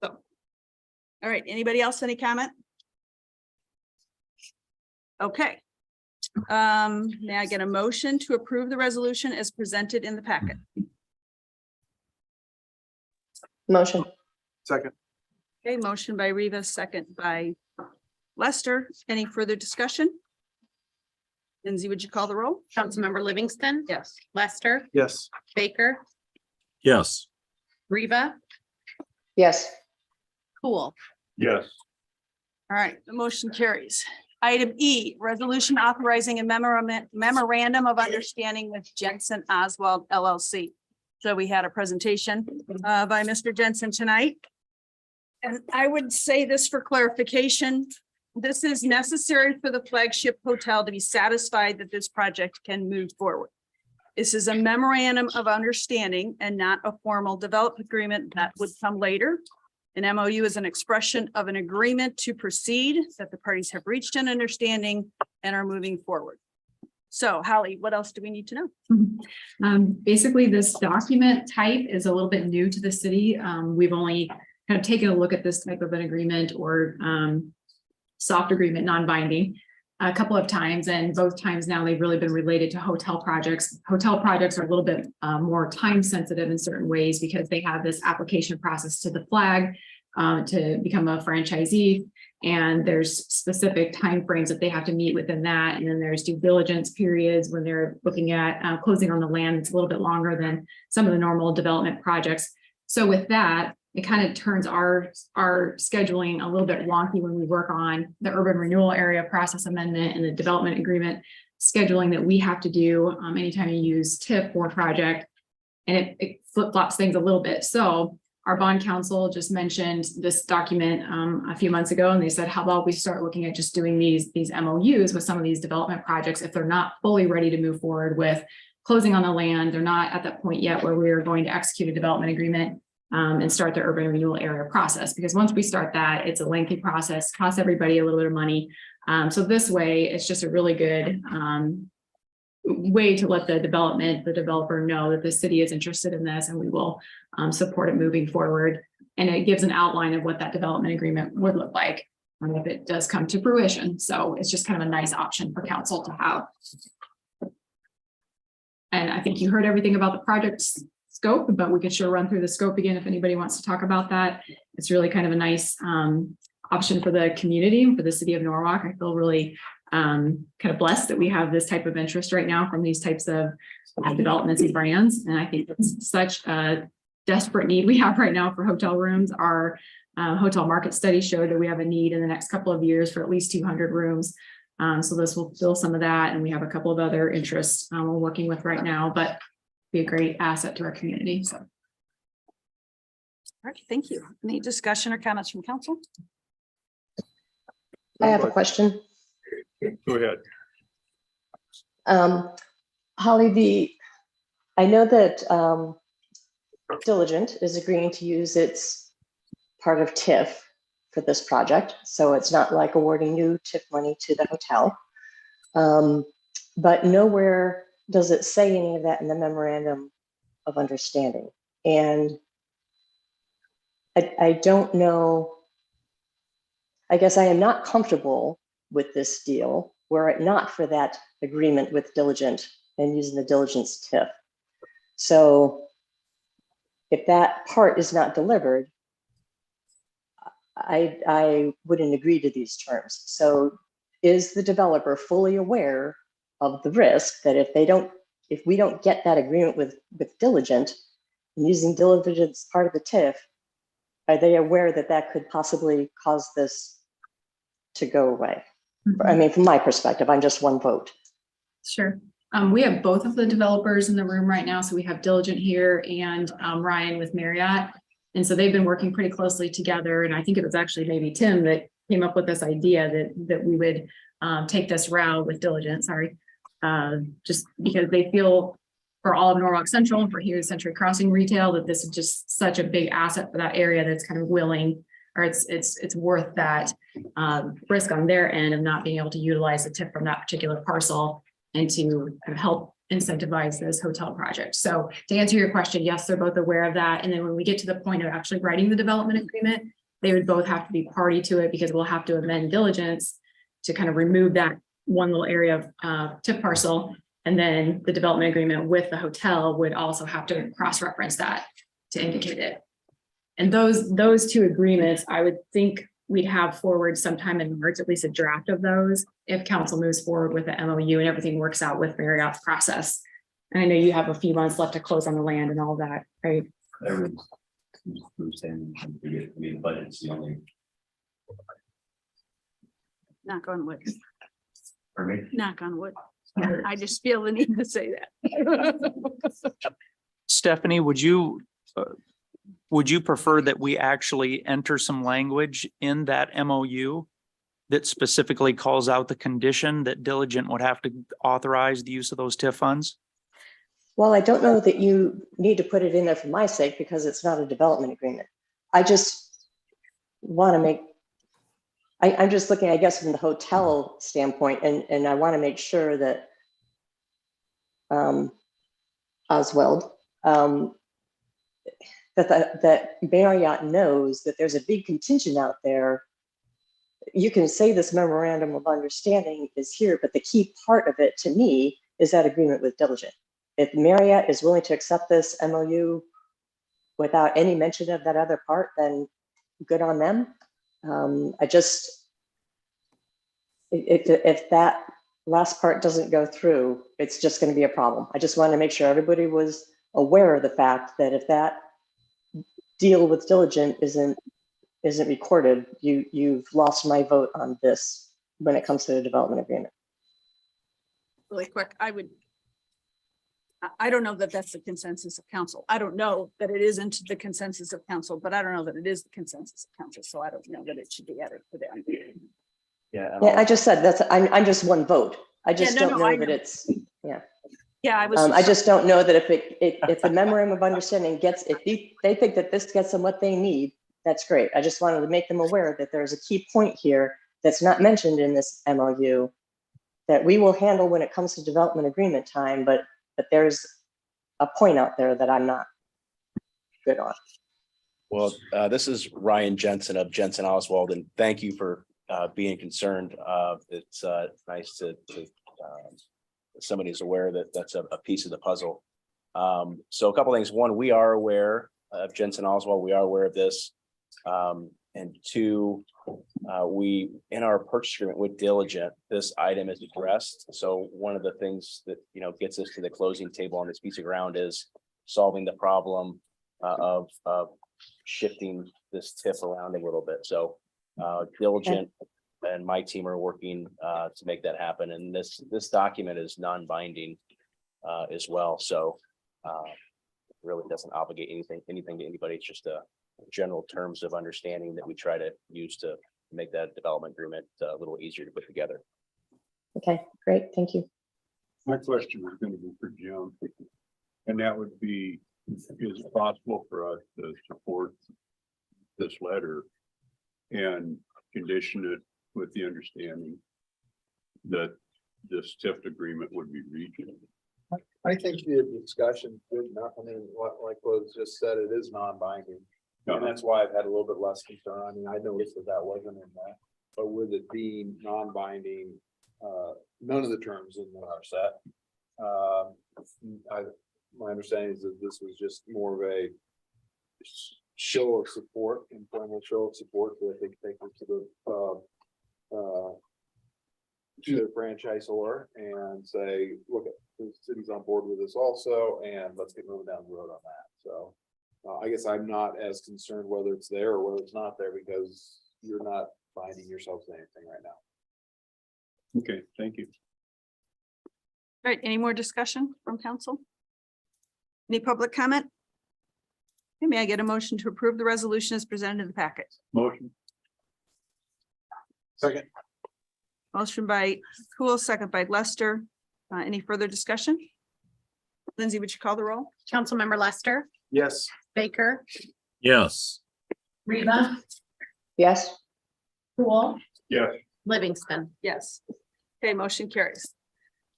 So, all right, anybody else, any comment? Okay. May I get a motion to approve the resolution as presented in the packet? Motion. Second. Okay, motion by Reva, second by Lester. Any further discussion? Lindsay, would you call the roll? Councilmember Livingston. Yes. Lester, Yes. Baker, Yes. Reva, Yes. Cool. Yes. All right, the motion carries. Item E, resolution authorizing a memorandum of understanding with Jensen Oswald LLC. So we had a presentation by Mr. Jensen tonight. And I would say this for clarification. This is necessary for the flagship hotel to be satisfied that this project can move forward. This is a memorandum of understanding and not a formal development agreement that would come later. An MOU is an expression of an agreement to proceed that the parties have reached an understanding and are moving forward. So Holly, what else do we need to know? Basically, this document type is a little bit new to the city. We've only kind of taken a look at this type of an agreement or soft agreement, non-binding, a couple of times, and both times now they've really been related to hotel projects. Hotel projects are a little bit more time sensitive in certain ways because they have this application process to the flag to become a franchisee. And there's specific timeframes that they have to meet within that. And then there's due diligence periods when they're looking at closing on the land. It's a little bit longer than some of the normal development projects. So with that, it kind of turns our scheduling a little bit wonky when we work on the urban renewal area process amendment and the development agreement scheduling that we have to do anytime you use TIF for a project. And it flip-flops things a little bit. So our bond counsel just mentioned this document a few months ago, and they said, how about we start looking at just doing these MOUs with some of these development projects if they're not fully ready to move forward with closing on the land. They're not at that point yet where we are going to execute a development agreement and start the urban renewal area process. Because once we start that, it's a lengthy process, costs everybody a little bit of money. So this way, it's just a really good way to let the developer know that the city is interested in this and we will support it moving forward. And it gives an outline of what that development agreement would look like if it does come to fruition. So it's just kind of a nice option for council to have. And I think you heard everything about the project's scope, but we could sure run through the scope again if anybody wants to talk about that. It's really kind of a nice option for the community and for the city of Norwalk. I feel really kind of blessed that we have this type of interest right now from these types of developments and brands. And I think it's such a desperate need we have right now for hotel rooms. Our hotel market study showed that we have a need in the next couple of years for at least 200 rooms. So this will fill some of that. And we have a couple of other interests we're working with right now, but be a great asset to our community. So. All right, thank you. Any discussion or comments from council? I have a question. Go ahead. Holly, I know that Diligent is agreeing to use its part of TIF for this project. So it's not like awarding new TIF money to the hotel. But nowhere does it say any of that in the memorandum of understanding. And I don't know, I guess I am not comfortable with this deal were it not for that agreement with Diligent and using the Diligent's TIF. So if that part is not delivered, I wouldn't agree to these terms. So is the developer fully aware of the risk that if we don't get that agreement with Diligent and using Diligent's part of the TIF, are they aware that that could possibly cause this to go away? I mean, from my perspective, I'm just one vote. Sure. We have both of the developers in the room right now. So we have Diligent here and Ryan with Marriott. And so they've been working pretty closely together. And I think it was actually maybe Tim that came up with this idea that we would take this route with Diligent, sorry. Just because they feel for all of Norwalk Central and for here Century Crossing retail, that this is just such a big asset for that area that's kind of willing, or it's worth that risk on their end of not being able to utilize the tip from that particular parcel and to kind of help incentivize this hotel project. So to answer your question, yes, they're both aware of that. And then when we get to the point of actually writing the development agreement, they would both have to be party to it because we'll have to amend diligence to kind of remove that one little area of tip parcel. And then the development agreement with the hotel would also have to cross-reference that to indicate it. And those two agreements, I would think we'd have forward sometime in March, at least a draft of those, if council moves forward with the MOU and everything works out with Marriott's process. And I know you have a few months left to close on the land and all that, right? Everyone's saying, I mean, budget's the only. Knock on wood, For me. knock on wood. I just feel the need to say that. Stephanie, would you prefer that we actually enter some language in that MOU that specifically calls out the condition that Diligent would have to authorize the use of those TIF funds? Well, I don't know that you need to put it in there for my sake because it's not a development agreement. I just want to make, I'm just looking, I guess, from the hotel standpoint, and I want to make sure that Oswald, that Marriott knows that there's a big contingent out there. You can say this memorandum of understanding is here, but the key part of it to me is that agreement with Diligent. If Marriott is willing to accept this MOU without any mention of that other part, then good on them. If that last part doesn't go through, it's just going to be a problem. I just want to make sure everybody was aware of the fact that if that deal with Diligent isn't recorded, you've lost my vote on this when it comes to the development agreement. Really quick, I don't know that that's the consensus of council. I don't know that it isn't the consensus of council, but I don't know that it is the consensus of council. So I don't know that it should be added to them. Yeah. I just said I'm just one vote. I just Yeah, don't know that it's, yeah. Yeah, I just don't know that if the memorandum of understanding gets, if they think that this gets them what they need, that's great. I just wanted to make them aware that there's a key point here that's not mentioned in this MOU that we will handle when it comes to development agreement time, but there's a point out there that I'm not good on. Well, this is Ryan Jensen of Jensen Oswald, and thank you for being concerned. It's nice to somebody's aware that that's a piece of the puzzle. So a couple things. One, we are aware of Jensen Oswald. We are aware of this. And two, we, in our purchase agreement with Diligent, this item is addressed. So one of the things that, gets us to the closing table on this piece of ground is solving the problem of shifting this TIF around a little bit. So Diligent and my team are working to make that happen. And this document is non-binding as well. So really doesn't obligate anything to anybody. It's just a general terms of understanding that we try to use to make that development agreement a little easier to put together. Okay, great. Thank you. My question was going to be for Jim, and that would be, is it possible for us to support this letter and condition it with the understanding that this TIF agreement would be reached? I think the discussion good enough. I mean, like was just said, it is non-binding. And that's why I've had a little bit less concern. I mean, I noticed that wasn't in that, but with it being non-binding, none of the terms in there are set. My understanding is that this was just more of a show of support, informal show of support. So I think take it to the franchisor and say, look, the city's on board with this also, and let's get moving down the road on that. So I guess I'm not as concerned whether it's there or whether it's not there, because you're not binding yourself to anything right now. Okay, thank you. All right, any more discussion from council? Any public comment? Okay, may I get a motion to approve the resolution as presented in the packet? Motion. Second. Motion by Cool, second by Lester. Any further discussion? Lindsay, would you call the roll? Councilmember Lester, Yes. Baker, Yes. Reba, Yes, Cool, Yes. Livingston. Yes. Okay, motion carries.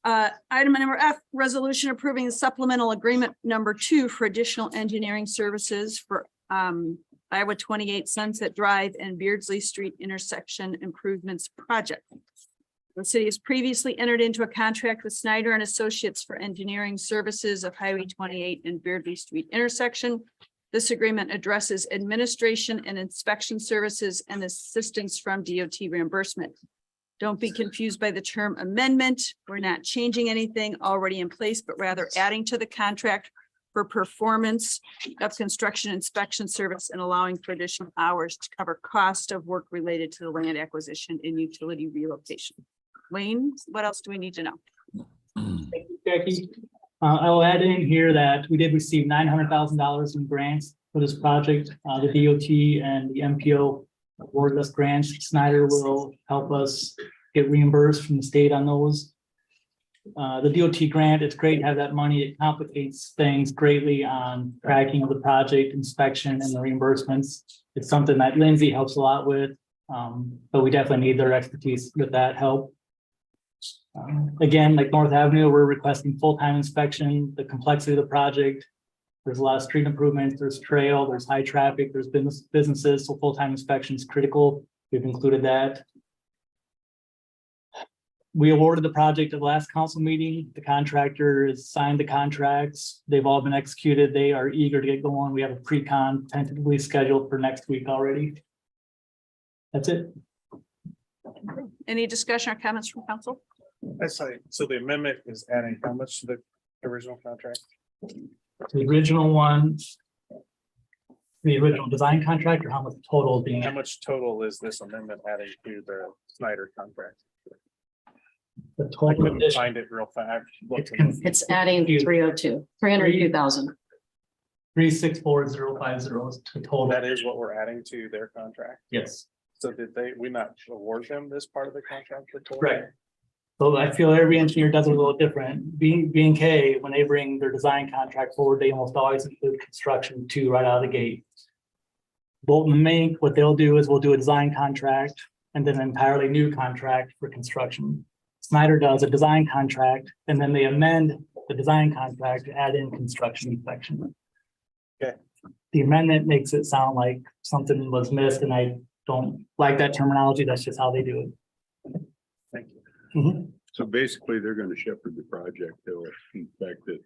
Item number F, resolution approving supplemental agreement number 2 for additional engineering services for Iowa 28 Sunset Drive and Beardsley Street intersection improvements project. The city has previously entered into a contract with Snyder and Associates for engineering services of Highway 28 and Beardsley Street intersection. This agreement addresses administration and inspection services and assistance from DOT reimbursement. Don't be confused by the term amendment. We're not changing anything already in place, but rather adding to the contract for performance of construction inspection service and allowing for additional hours to cover cost of work related to the land acquisition and utility relocation. Wayne, what else do we need to know? Thank you, Jackie. I'll add in here that we did receive $900,000 in grants for this project. The DOT and the MPO awarded us grants. Snyder will help us get reimbursed from the state on those. The DOT grant, it's great to have that money. It complicates things greatly on tracking of the project, inspection, and the reimbursements. It's something that Lindsay helps a lot with, but we definitely need their expertise with that help. Again, like North Avenue, we're requesting full-time inspection, the complexity of the project. There's a lot of street improvements, there's trail, there's high traffic, there's businesses, so full-time inspection is critical. We've included that. We awarded the project at the last council meeting. The contractor has signed the contracts. They've all been executed. They are eager to get going. We have a pre-con tentatively scheduled for next week already. That's it. Any discussion or comments from council? That's like, so the amendment is adding how much to the original contract? The original one, the original design contract, or how much total being? How much total is this amendment adding to the Snyder contract? The I total couldn't addition. find it real fast. It's adding 302,000. 364,050 is the total. That is what we're adding to their contract. Yes, So did we not award them this part of the contract? for total? correct. So I feel every engineer does it a little different. B&K, when they bring their design contract forward, they almost always include construction too, right out of the gate. Bolton and Mink, what they'll do is we'll do a design contract and then an entirely new contract for construction. Snyder does a design contract and then they amend the design contract to add in construction inspection. Okay. The amendment makes it sound like something was missed and I don't like that terminology. That's just how they do it. Thank you. Mhm. So basically, they're gonna shepherd the project. They'll inspect it,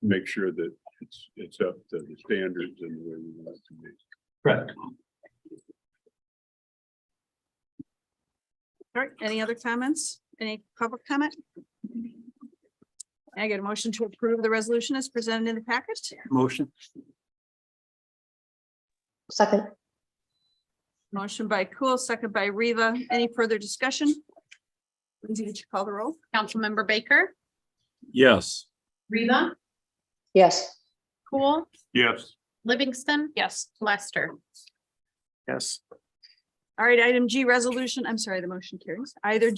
make sure that it's up to the standards and the way we want it to be. Correct. All right, any other comments? Any public comment? I get a motion to approve the resolution as presented in the package. Motion. second, Motion by Cool, second by Riva. Any further discussion? Lindsay, did you call the roll? Councilmember Baker, Yes. Reba, yes, Cool, Yes. Livingston, Yes. Lester. Yes. All right, item G, resolution, I'm sorry, the motion carries. Item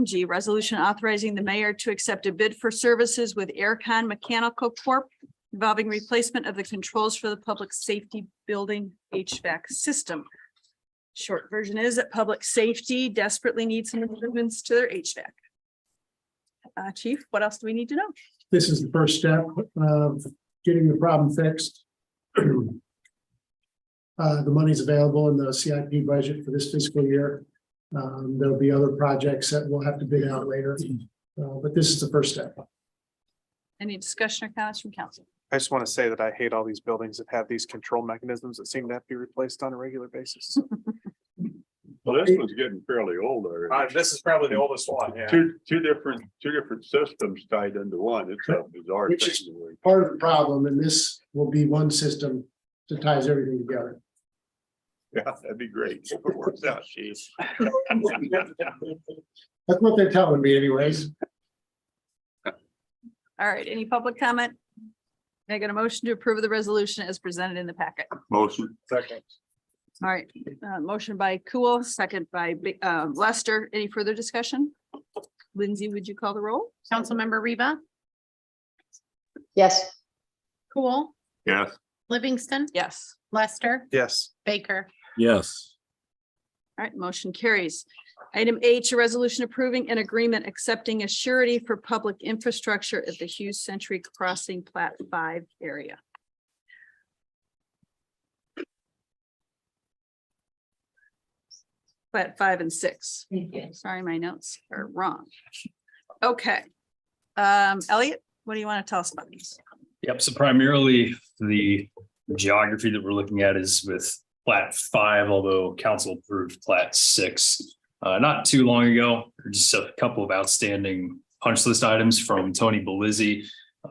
G, resolution authorizing the mayor to accept a bid for services with Aircon Mechanical Corp. Involving replacement of the controls for the public safety building HVAC system. Short version is that public safety desperately needs some improvements to their HVAC. Chief, what else do we need to know? This is the first step of getting the problem fixed. The money's available in the CIP budget for this fiscal year. There'll be other projects that we'll have to bid out later, but this is the first step. Any discussion or comments from council? I just want to say that I hate all these buildings that have these control mechanisms that seem to have to be replaced on a regular basis. Well, this one's getting fairly old already. This is probably the oldest one, yeah. Two different systems tied into one. It's a bizarre Which is- thing. Part of the problem, and this will be one system that ties everything together. Yeah, that'd be great. If it works out, geez. That's what they're telling me anyways. All right, any public comment? May I get a motion to approve the resolution as presented in the packet? Motion. Second. All right, motion by Cool, second by Lester. Any further discussion? Lindsay, would you call the roll? Councilmember Reba, Yes. Cool, Yes. Livingston, Yes. Lester, Yes. Baker. Yes. All right, motion carries. Item H, a resolution approving an agreement accepting a surety for public infrastructure at the Hughes Century Crossing Plat 5 area. Plat 5 and 6. Sorry, my notes are wrong. Okay. Elliot, what do you want to tell us about these? Yep, so primarily the geography that we're looking at is with plat 5, although council approved plat 6 not too long ago. Just a couple of outstanding punch list items from Tony Belizzi,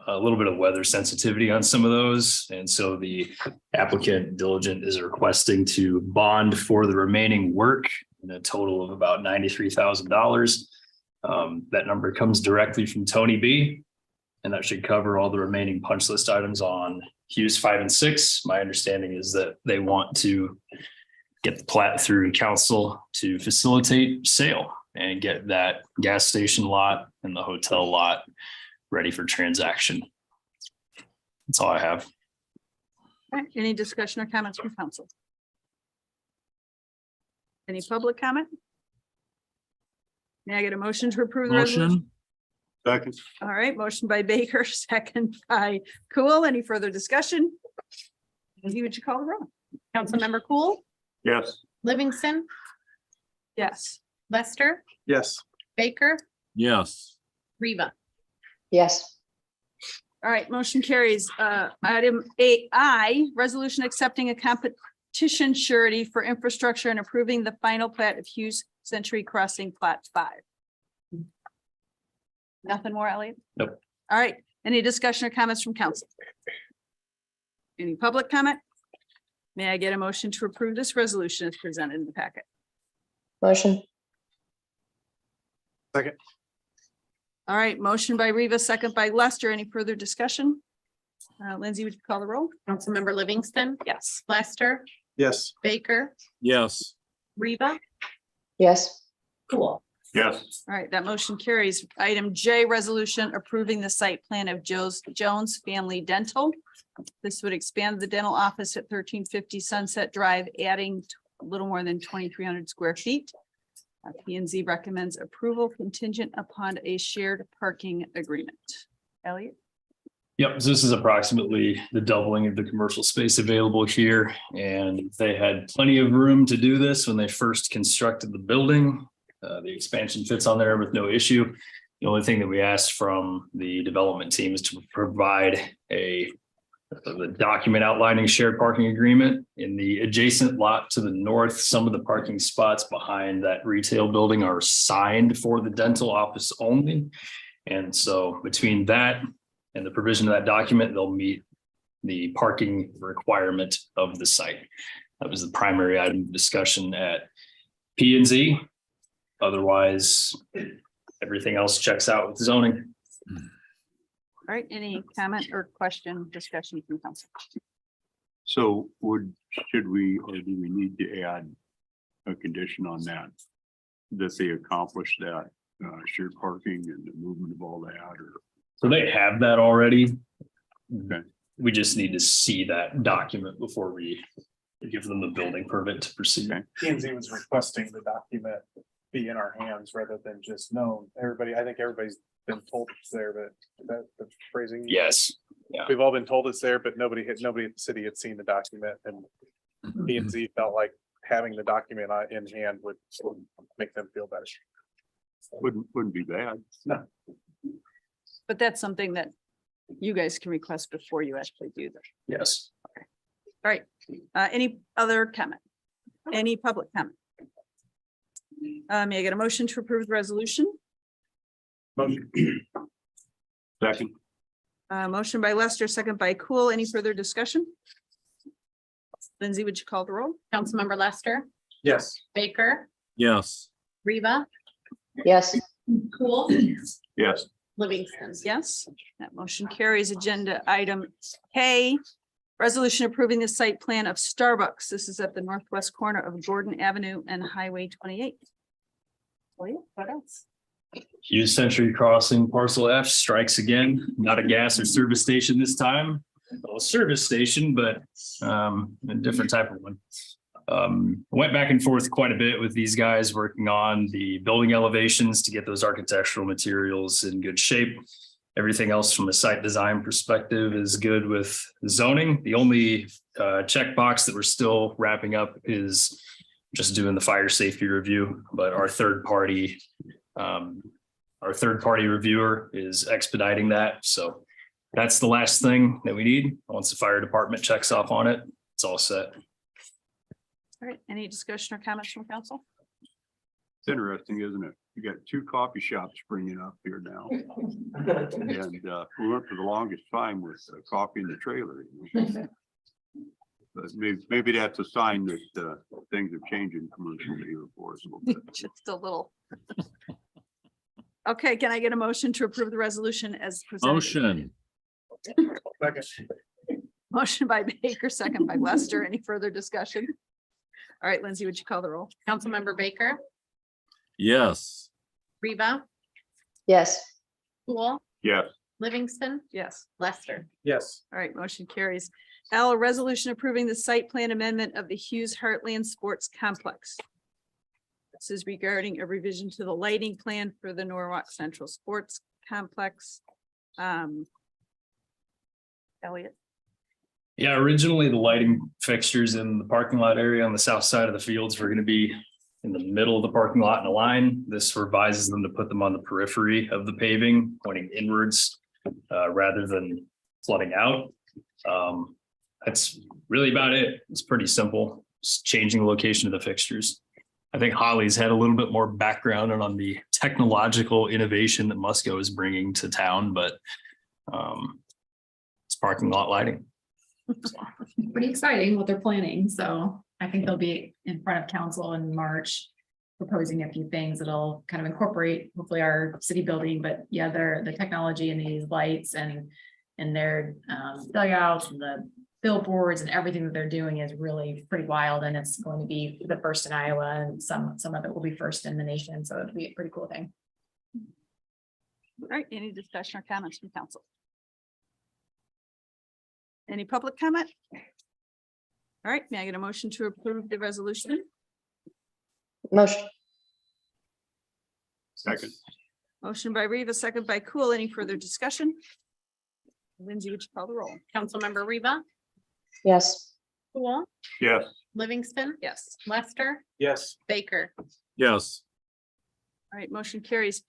a little bit of weather sensitivity on some of those. And so the applicant diligent is requesting to bond for the remaining work in a total of about $93,000. That number comes directly from Tony B. And that should cover all the remaining punch list items on Hughes 5 and 6. My understanding is that they want to get the plat through council to facilitate sale and get that gas station lot and the hotel lot ready for transaction. That's all I have. All right, any discussion or comments from council? Any public comment? May I get a motion to approve the resolution? Motion. Second. All right, motion by Baker, second by Cool. Any further discussion? Lindsay, would you call the roll? Councilmember Cool, Yes. Livingston, Yes. Lester, Yes. Baker, Yes. Reba. Yes. All right, motion carries. Item 8I, resolution accepting a competition surety for infrastructure and approving the final plat of Hughes Century Crossing Plat 5. Nothing more, Elliot? Nope. All right, any discussion or comments from council? Any public comment? May I get a motion to approve this resolution as presented in the packet? Motion. Second. All right, motion by Reva, second by Lester. Any further discussion? Lindsay, would you call the roll? Councilmember Livingston, Yes. Lester, Yes. Baker, Yes. Reba, Yes. Cool. Yes. All right, that motion carries. Item J, resolution approving the site plan of Jones Family Dental. This would expand the dental office at 1350 Sunset Drive, adding a little more than 2,300 square feet. P and Z recommends approval contingent upon a shared parking agreement. Elliot? Yep, so this is approximately the doubling of the commercial space available here. And they had plenty of room to do this when they first constructed the building. The expansion fits on there with no issue. The only thing that we asked from the development team is to provide the document outlining shared parking agreement in the adjacent lot to the north. Some of the parking spots behind that retail building are signed for the dental office only. And so between that and the provision of that document, they'll meet the parking requirement of the site. That was the primary item of discussion at P and Z. Otherwise, everything else checks out with zoning. All right, any comment or question, discussion from council? So should we, or do we need to add a condition on that? That they accomplish that shared parking and the movement of all that, or? So they have that already. Okay. We just need to see that document before we give them the building permit to proceed. Okay. P and Z was requesting the document be in our hands rather than just known. I think everybody's been told it's there, but the phrasing. Yes. We've all been told it's there, but nobody at the city had seen the document, and P and Z felt like having the document in hand would make them feel better. Wouldn't be bad. No. But that's something that you guys can request before you actually do that. Yes. All right, any other comment? Any public comment? May I get a motion to approve the resolution? Motion. Second. Motion by Lester, second by Cool. Any further discussion? Lindsay, would you call the roll? Councilmember Lester, Yes. Baker, Yes. Riva, Yes, Cool, Yes, Livingston. Yes, that motion carries. Agenda item K. Resolution approving the site plan of Starbucks. This is at the northwest corner of Gordon Avenue and Highway 28. What else? Hughes Century Crossing Parcel F strikes again, not a gas or service station this time. Well, a service station, but a different type of one. Went back and forth quite a bit with these guys working on the building elevations to get those architectural materials in good shape. Everything else from a site design perspective is good with zoning. The only checkbox that we're still wrapping up is just doing the fire safety review, but our third party reviewer is expediting that. So that's the last thing that we need. Once the fire department checks off on it, it's all set. All right, any discussion or comments from council? it's interesting, isn't it? You got two coffee shops springing up here now. And we went for the longest time with coffee in the trailer. But maybe that's a sign that things are changing commercially here for us a little bit. Just a little. Okay, can I get a motion to approve the resolution as presented? Motion. Motion by Baker, second by Lester. Any further discussion? All right, Lindsay, would you call the roll? Councilmember Baker, Yes. Riva, yes, Cool, Yes, Livingston, Yes. Lester. Yes. All right, motion carries. L, a resolution approving the site plan amendment of the Hughes Heartland Sports Complex. This is regarding a revision to the lighting plan for the Norwalk Central Sports Complex. Elliot. Yeah, originally the lighting fixtures in the parking lot area on the south side of the fields were going to be in the middle of the parking lot in a line. This revises them to put them on the periphery of the paving, pointing inwards rather than flooding out. That's really about it. It's pretty simple. It's changing the location of the fixtures. I think Holly's had a little bit more background on the technological innovation that Musco is bringing to town, but it's parking lot lighting. Pretty exciting what they're planning. So I think they'll be in front of council in March, proposing a few things that'll kind of incorporate hopefully our city building, but yeah, the technology and these lights and their dugouts and the billboards and everything that they're doing is really pretty wild. And it's going to be the first in Iowa, and some of it will be first in the nation. So it'll be a pretty cool thing. All right, any discussion or comments from council? Any public comment? All right, may I get a motion to approve the resolution? motion, second, Motion by Riva, second by Cool. Any further discussion? Lindsay, would you call the roll? Councilmember Riva, yes, Cool, yes, Livingston, Yes. Lester, Yes. Baker. Yes. All right, motion carries.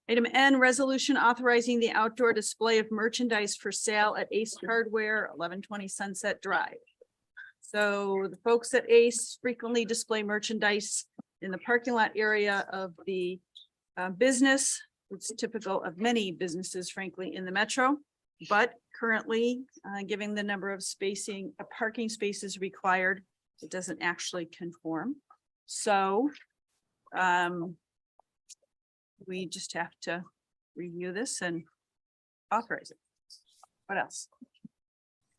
Item N, resolution authorizing the outdoor display of merchandise for sale at Ace Hardware, 1120 Sunset Drive. So the folks at Ace frequently display merchandise in the parking lot area of the business. It's typical of many businesses, frankly, in the metro. But currently, given the number of parking spaces required, it doesn't actually conform. So we just have to review this and authorize it. What else?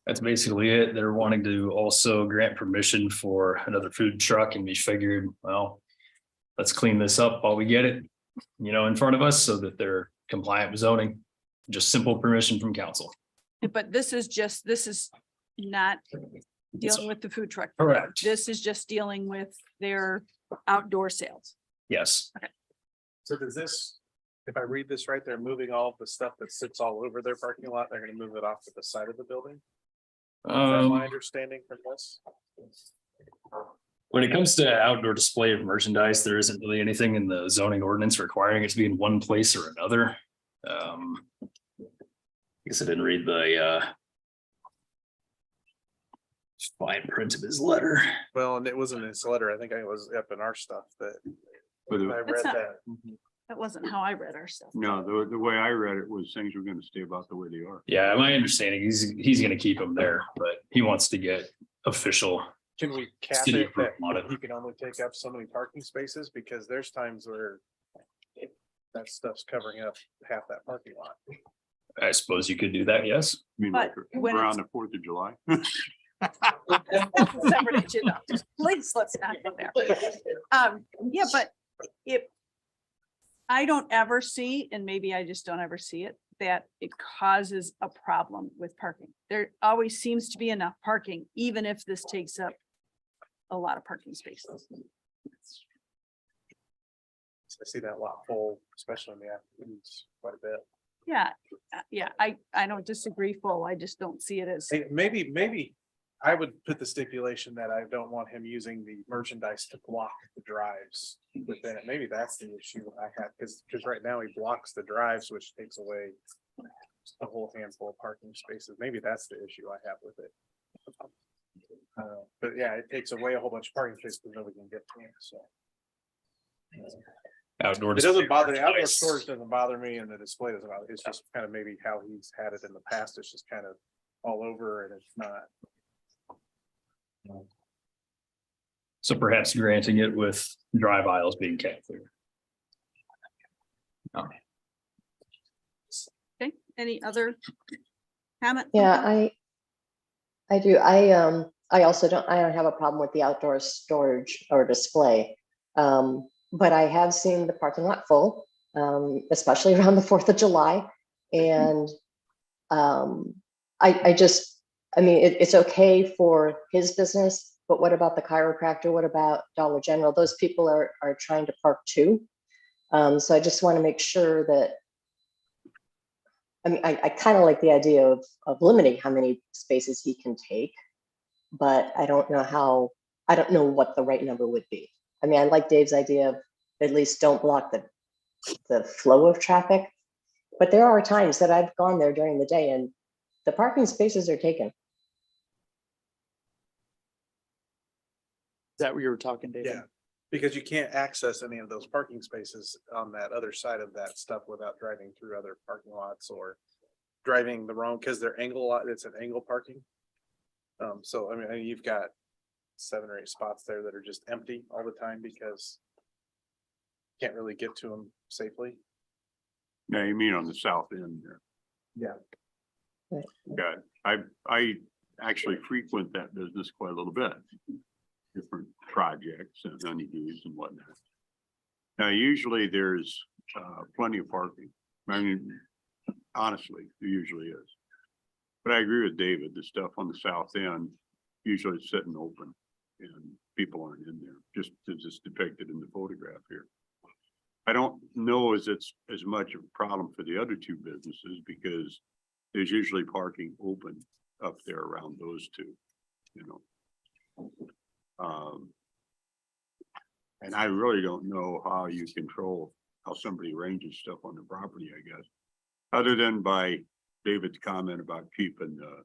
That's basically it. They're wanting to also grant permission for another food truck, and we figured, well, let's clean this up while we get it, in front of us so that they're compliant with zoning. Just simple permission from council. But this is not dealing with the food truck. Correct. This is just dealing with their outdoor sales. Yes. So does this, if I read this right, they're moving all of the stuff that sits all over their parking lot. They're gonna move it off to the side of the building. Is that my understanding from this? When it comes to outdoor display of merchandise, there isn't really anything in the zoning ordinance requiring it to be in one place or another. I guess I didn't read the fine print of his letter. Well, and it wasn't his letter. I think it was up in our stuff that I read That's not- that. That wasn't how I read our stuff. no, the way I read it was things were gonna stay about the way they are. Yeah, my understanding, he's gonna keep them there, but he wants to get official Can we cap City it that approved audit. you can only take up so many parking spaces? Because there's times where that stuff's covering up half that parking lot. I suppose you could do that, yes. I mean, But like when around it's- the 4th of July. Separate agenda. Please, let's not go there. Yeah, but if I don't ever see, and maybe I just don't ever see it, that it causes a problem with parking. There always seems to be enough parking, even if this takes up a lot of parking spaces. I see that lot full, especially in the afternoons, quite a bit. Yeah, I don't disagree full. I just don't see it as, Hey, maybe I would put the stipulation that I don't want him using the merchandise to block the drives within it. Maybe that's the issue I have, because right now he blocks the drives, which takes away a whole handful of parking spaces. Maybe that's the issue I have with it. But yeah, it takes away a whole bunch of parking spaces that nobody can get to, so. Outdoor. It doesn't bother, the outdoor merchandise. storage doesn't bother me and the display doesn't bother. It's just kind of maybe how he's had it in the past. It's just kind of all over and it's not. So perhaps granting it with drive aisles being kept clear. okay, any other comment? Yeah, I do. I also don't have a problem with the outdoor storage or display. But I have seen the parking lot full, especially around the 4th of July. And I mean, it's okay for his business, but what about the chiropractor? What about Dollar General? Those people are trying to park too. So I just want to make sure that, I mean, I kind of like the idea of limiting how many spaces he can take, but I don't know what the right number would be. I mean, I like Dave's idea of at least don't block the flow of traffic. But there are times that I've gone there during the day and the parking spaces are taken. Is that what you were talking, David? Yeah, because you can't access any of those parking spaces on that other side of that stuff without driving through other parking lots or driving the wrong, because they're angle lot, it's an angle parking. So I mean, you've got 7 or 8 spots there that are just empty all the time because can't really get to them safely. Yeah, you mean on the south end there. Yeah. Yeah, I actually frequent that business quite a little bit. Different projects and honeydews and whatnot. Now, usually there's plenty of parking. I mean, honestly, there usually is. But I agree with David, the stuff on the south end usually is sitting open and people aren't in there, just as it's depicted in the photograph here. I don't know as it's as much of a problem for the other 2 businesses because there's usually parking open up there around those 2, you know. And I really don't know how you control how somebody arranges stuff on the property, I guess. Other than by David's comment about keeping the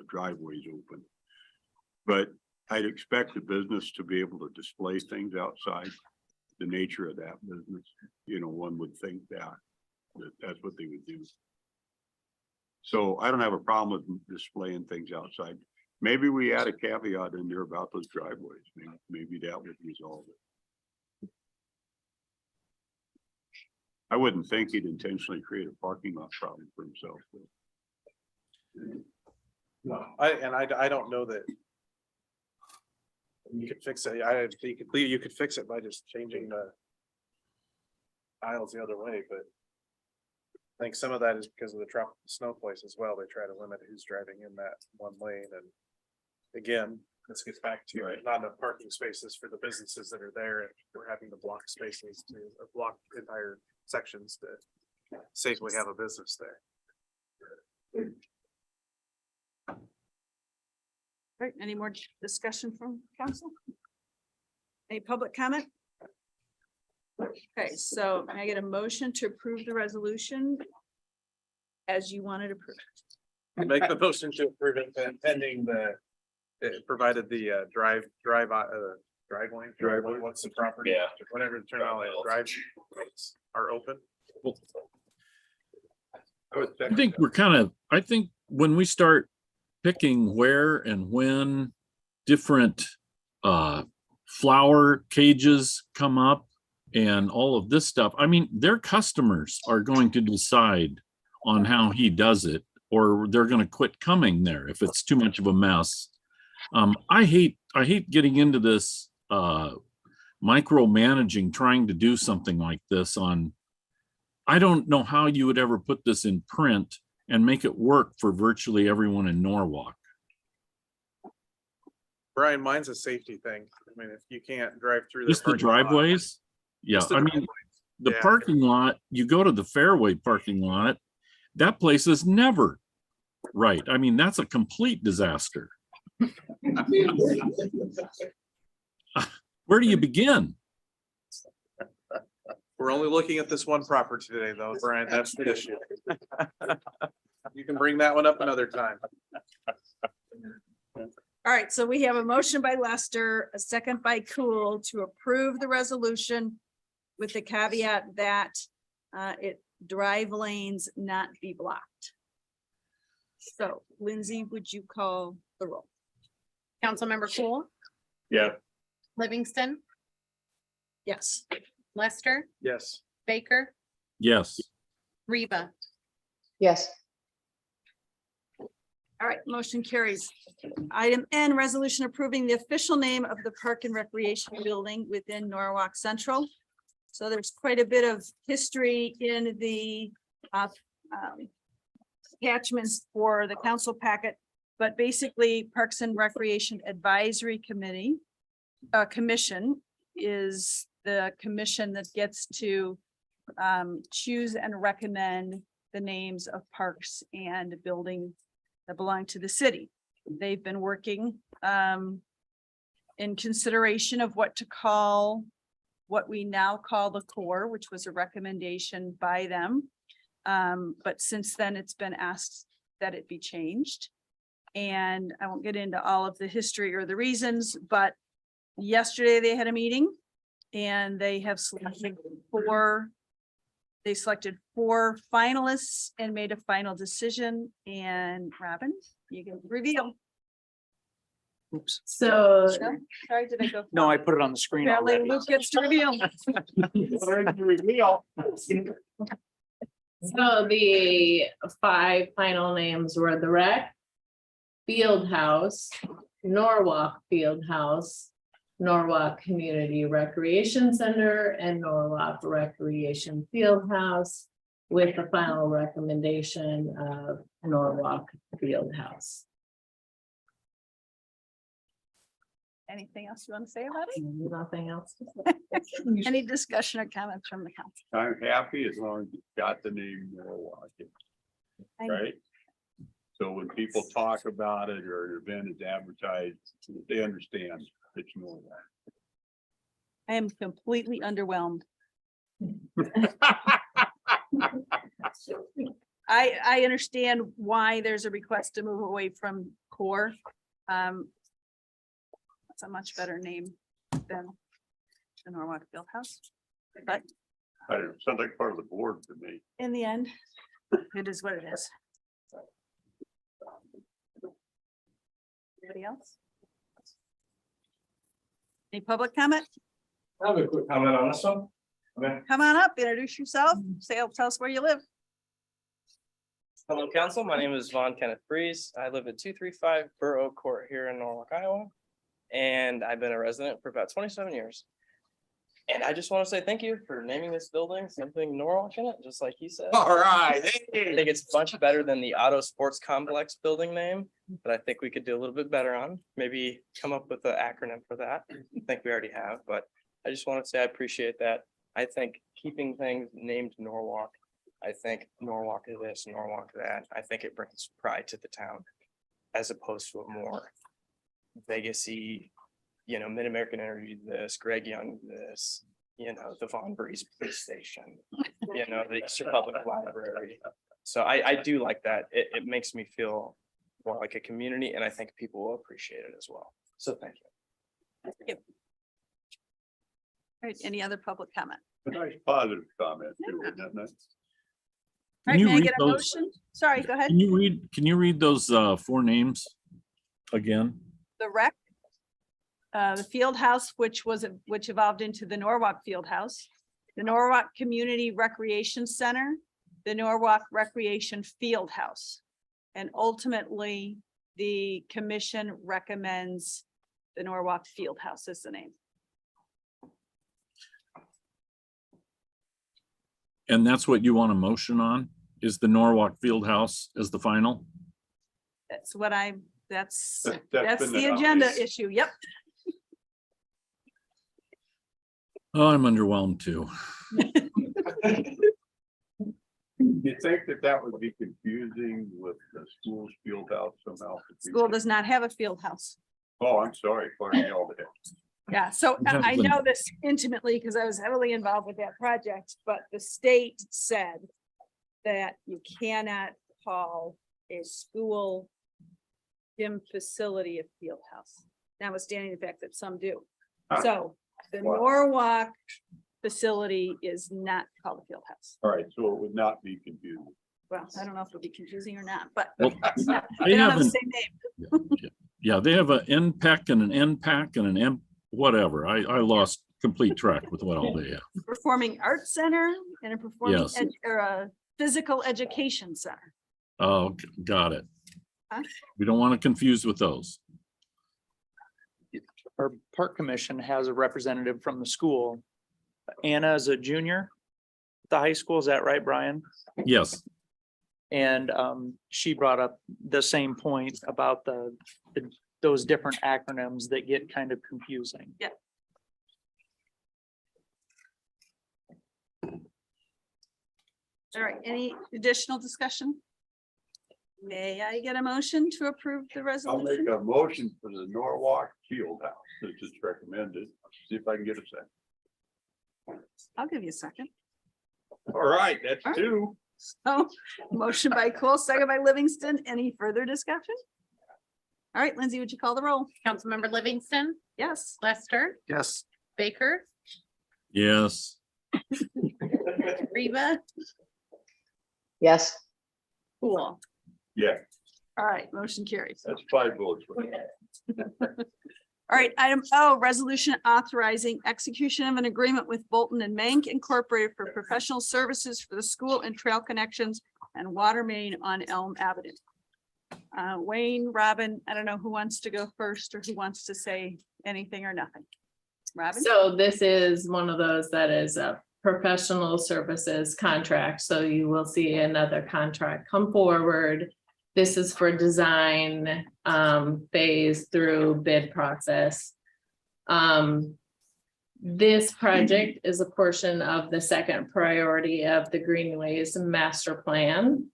driveways open. But I'd expect the business to be able to display things outside. The nature of that business, one would think that's what they would do. So I don't have a problem with displaying things outside. Maybe we add a caveat in there about those driveways. Maybe that would resolve it. I wouldn't think he'd intentionally create a parking lot problem for himself. No, I don't know that. You could fix it. You could fix it by just changing the aisles the other way, but I think some of that is because of the tropical snow place as well. They try to limit who's driving in that one lane. And again, this gets back to not enough parking spaces for the businesses that are there. And we're having to block spaces to block entire sections to safely have a business there. Right, any more discussion from council? Any public comment? Okay, so can I get a motion to approve the resolution as you wanted to approve? Make the motion to approve it pending provided the driveway, what's the property? Yeah. Whatever the terminology, drives are open. I think I think when we start picking where and when different flower cages come up and all of this stuff. I mean, their customers are going to decide on how he does it, or they're going to quit coming there if it's too much of a mess. I hate getting into this micromanaging, trying to do something like this on. I don't know how you would ever put this in print and make it work for virtually everyone in Norwalk. Brian, mine's a safety thing. I mean, if you can't drive through. Just the driveways? Yeah, Just the I mean, driveways. the Yeah. parking lot, you go to the Fairway parking lot, that place is never right. I mean, that's a complete disaster. Where do you begin? We're only looking at this one property today, though, Brian. That's the issue. You can bring that one up another time. All right, so we have a motion by Lester, a second by Cool to approve the resolution with the caveat that drive lanes not be blocked. So Lindsay, would you call the roll? Councilmember Cool, Yeah. Livingston, Yes. Lester, Yes. Baker, Yes. Reba. Yes. All right, motion carries. Item N, resolution approving the official name of the Park and Recreation Building within Norwalk Central. So there's quite a bit of history in the attachments for the council packet. But basically Parks and Recreation Advisory Commission is the commission that gets to choose and recommend the names of parks and buildings that belong to the city. They've been working in consideration of what to call what we now call the core, which was a recommendation by them. But since then, it's been asked that it be changed. And I won't get into all of the history or the reasons, but yesterday they had a meeting and they have selected four finalists and made a final decision. And Robin, you can reveal. Oops. So No? Sorry, did I go? No, I put it on the screen Apparently already. Luke gets to reveal. So the 5 final names were the Rec, Field House, Norwalk Field House, Norwalk Community Recreation Center, and Norwalk Recreation Field House, with the final recommendation of Norwalk Field House. Anything else you want to say about it? Nothing else to say. Any discussion or comments from the council? I'm happy as long as you got the name Norwalk, right? So when people talk about it or an event is advertised, they understand it's Norwalk. I am completely underwhelmed. I understand why there's a request to move away from core. That's a much better name than the Norwalk Fieldhouse. But I don't know, sounds like part of the board to me. in the end, it is what it is. Anybody else? Any public comment? I have a quick comment on this one. Okay. Come on up, introduce yourself, tell us where you live. Hello, council. My name is Vaughn Kenneth Breeze. I live at 235 Borough Court here in Norwalk, Iowa. And I've been a resident for about 27 years. And I just want to say thank you for naming this building something Norwalk in it, just like he said. All right. I think it's much better than the Auto Sports Complex building name, but I think we could do a little bit better on. Maybe come up with an acronym for that. I think we already have, but I just want to say I appreciate that. I think keeping things named Norwalk, I think Norwalk is this, Norwalk that. I think it brings pride to the town as opposed to a more Vegas-y, Mid-American Energy this, Greg Young this, the Von Breeze Police Station, the Eastern Public Library. So I do like that. It makes me feel more like a community, and I think people will appreciate it as well. So thank you. Thank you. All right, any other public comment? A nice positive comment too, isn't that nice? All right, may I get a motion? Sorry, go ahead. Can you read those 4 names again? The Rec, the field house, which evolved into the Norwalk Field House, the Norwalk Community Recreation Center, the Norwalk Recreation Field House. And ultimately, the commission recommends the Norwalk Field House is the name. And that's what you want a motion on, is the Norwalk Fieldhouse as the final? That's what that's That's been the the agenda nominee. issue. Yep. Oh, I'm underwhelmed too. You think that would be confusing with the school's field house somehow? School does not have a field house. Oh, I'm sorry, pardon me all day. Yeah, so I know this intimately because I was heavily involved with that project, but the state said that you cannot call a school gym facility a field house, notwithstanding the fact that some do. So the Wow. Norwalk facility is not called a field house. All right, so it would not be confusing. Well, I don't know if it'll be confusing or not, but Well, they don't have the same name. Yeah, they have an NPEC and an NPAC and an M, whatever. I lost complete track with what all they have. Performing Arts Center and a performing Yes. or a physical education center. Oh, got it. Huh? We don't want to confuse with those. Our park commission has a representative from the school. Anna is a junior at the high school. Is that right, Brian? Yes, And she brought up the same point about those different acronyms that get kind of confusing. Yeah. All right, any additional discussion? May I get a motion to approve the I'll resolution? make a motion for the Norwalk Field House, since it's recommended. See if I can get a second. I'll give you a second. All right, that's All right. two. So, motion by Cole, second by Livingston. Any further discussion? All right, Lindsay, would you call the roll? Councilmember Livingston, Yes. Lester, Yes. Baker, yes. Reba, Yes, Cool. Yeah, All right, motion carries. that's 5 votes. All right, item O, resolution authorizing execution of an agreement with Bolton and Mank Incorporated for professional services for the school and trail connections and water main on Elm Avenue. Wayne, Robin, I don't know who wants to go first or who wants to say anything or nothing. Robin? So this is one of those that is a professional services contract, so you will see another contract come forward. This is for design phase through bid process. This project is a portion of the second priority of the Greenways Master Plan.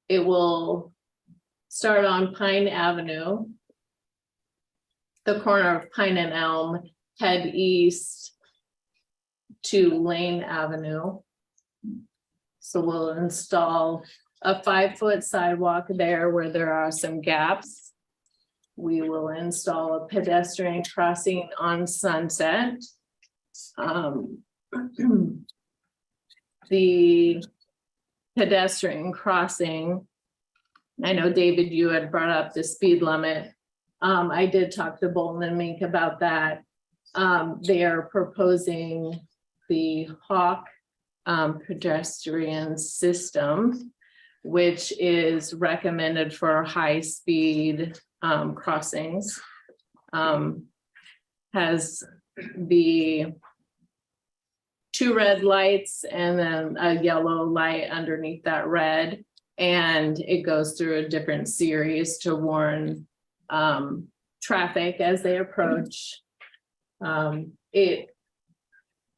It will start on Pine Avenue, the corner of Pine and Elm, head east to Lane Avenue. So we'll install a 5-foot sidewalk there where there are some gaps. We will install a pedestrian crossing on Sunset. The pedestrian crossing, I know, David, you had brought up the speed limit. I did talk to Bolton and Mink about that. They are proposing the Hawk pedestrian system, which is recommended for high-speed crossings. Has the 2 red lights and then a yellow light underneath that red. And it goes through a different series to warn traffic as they approach. It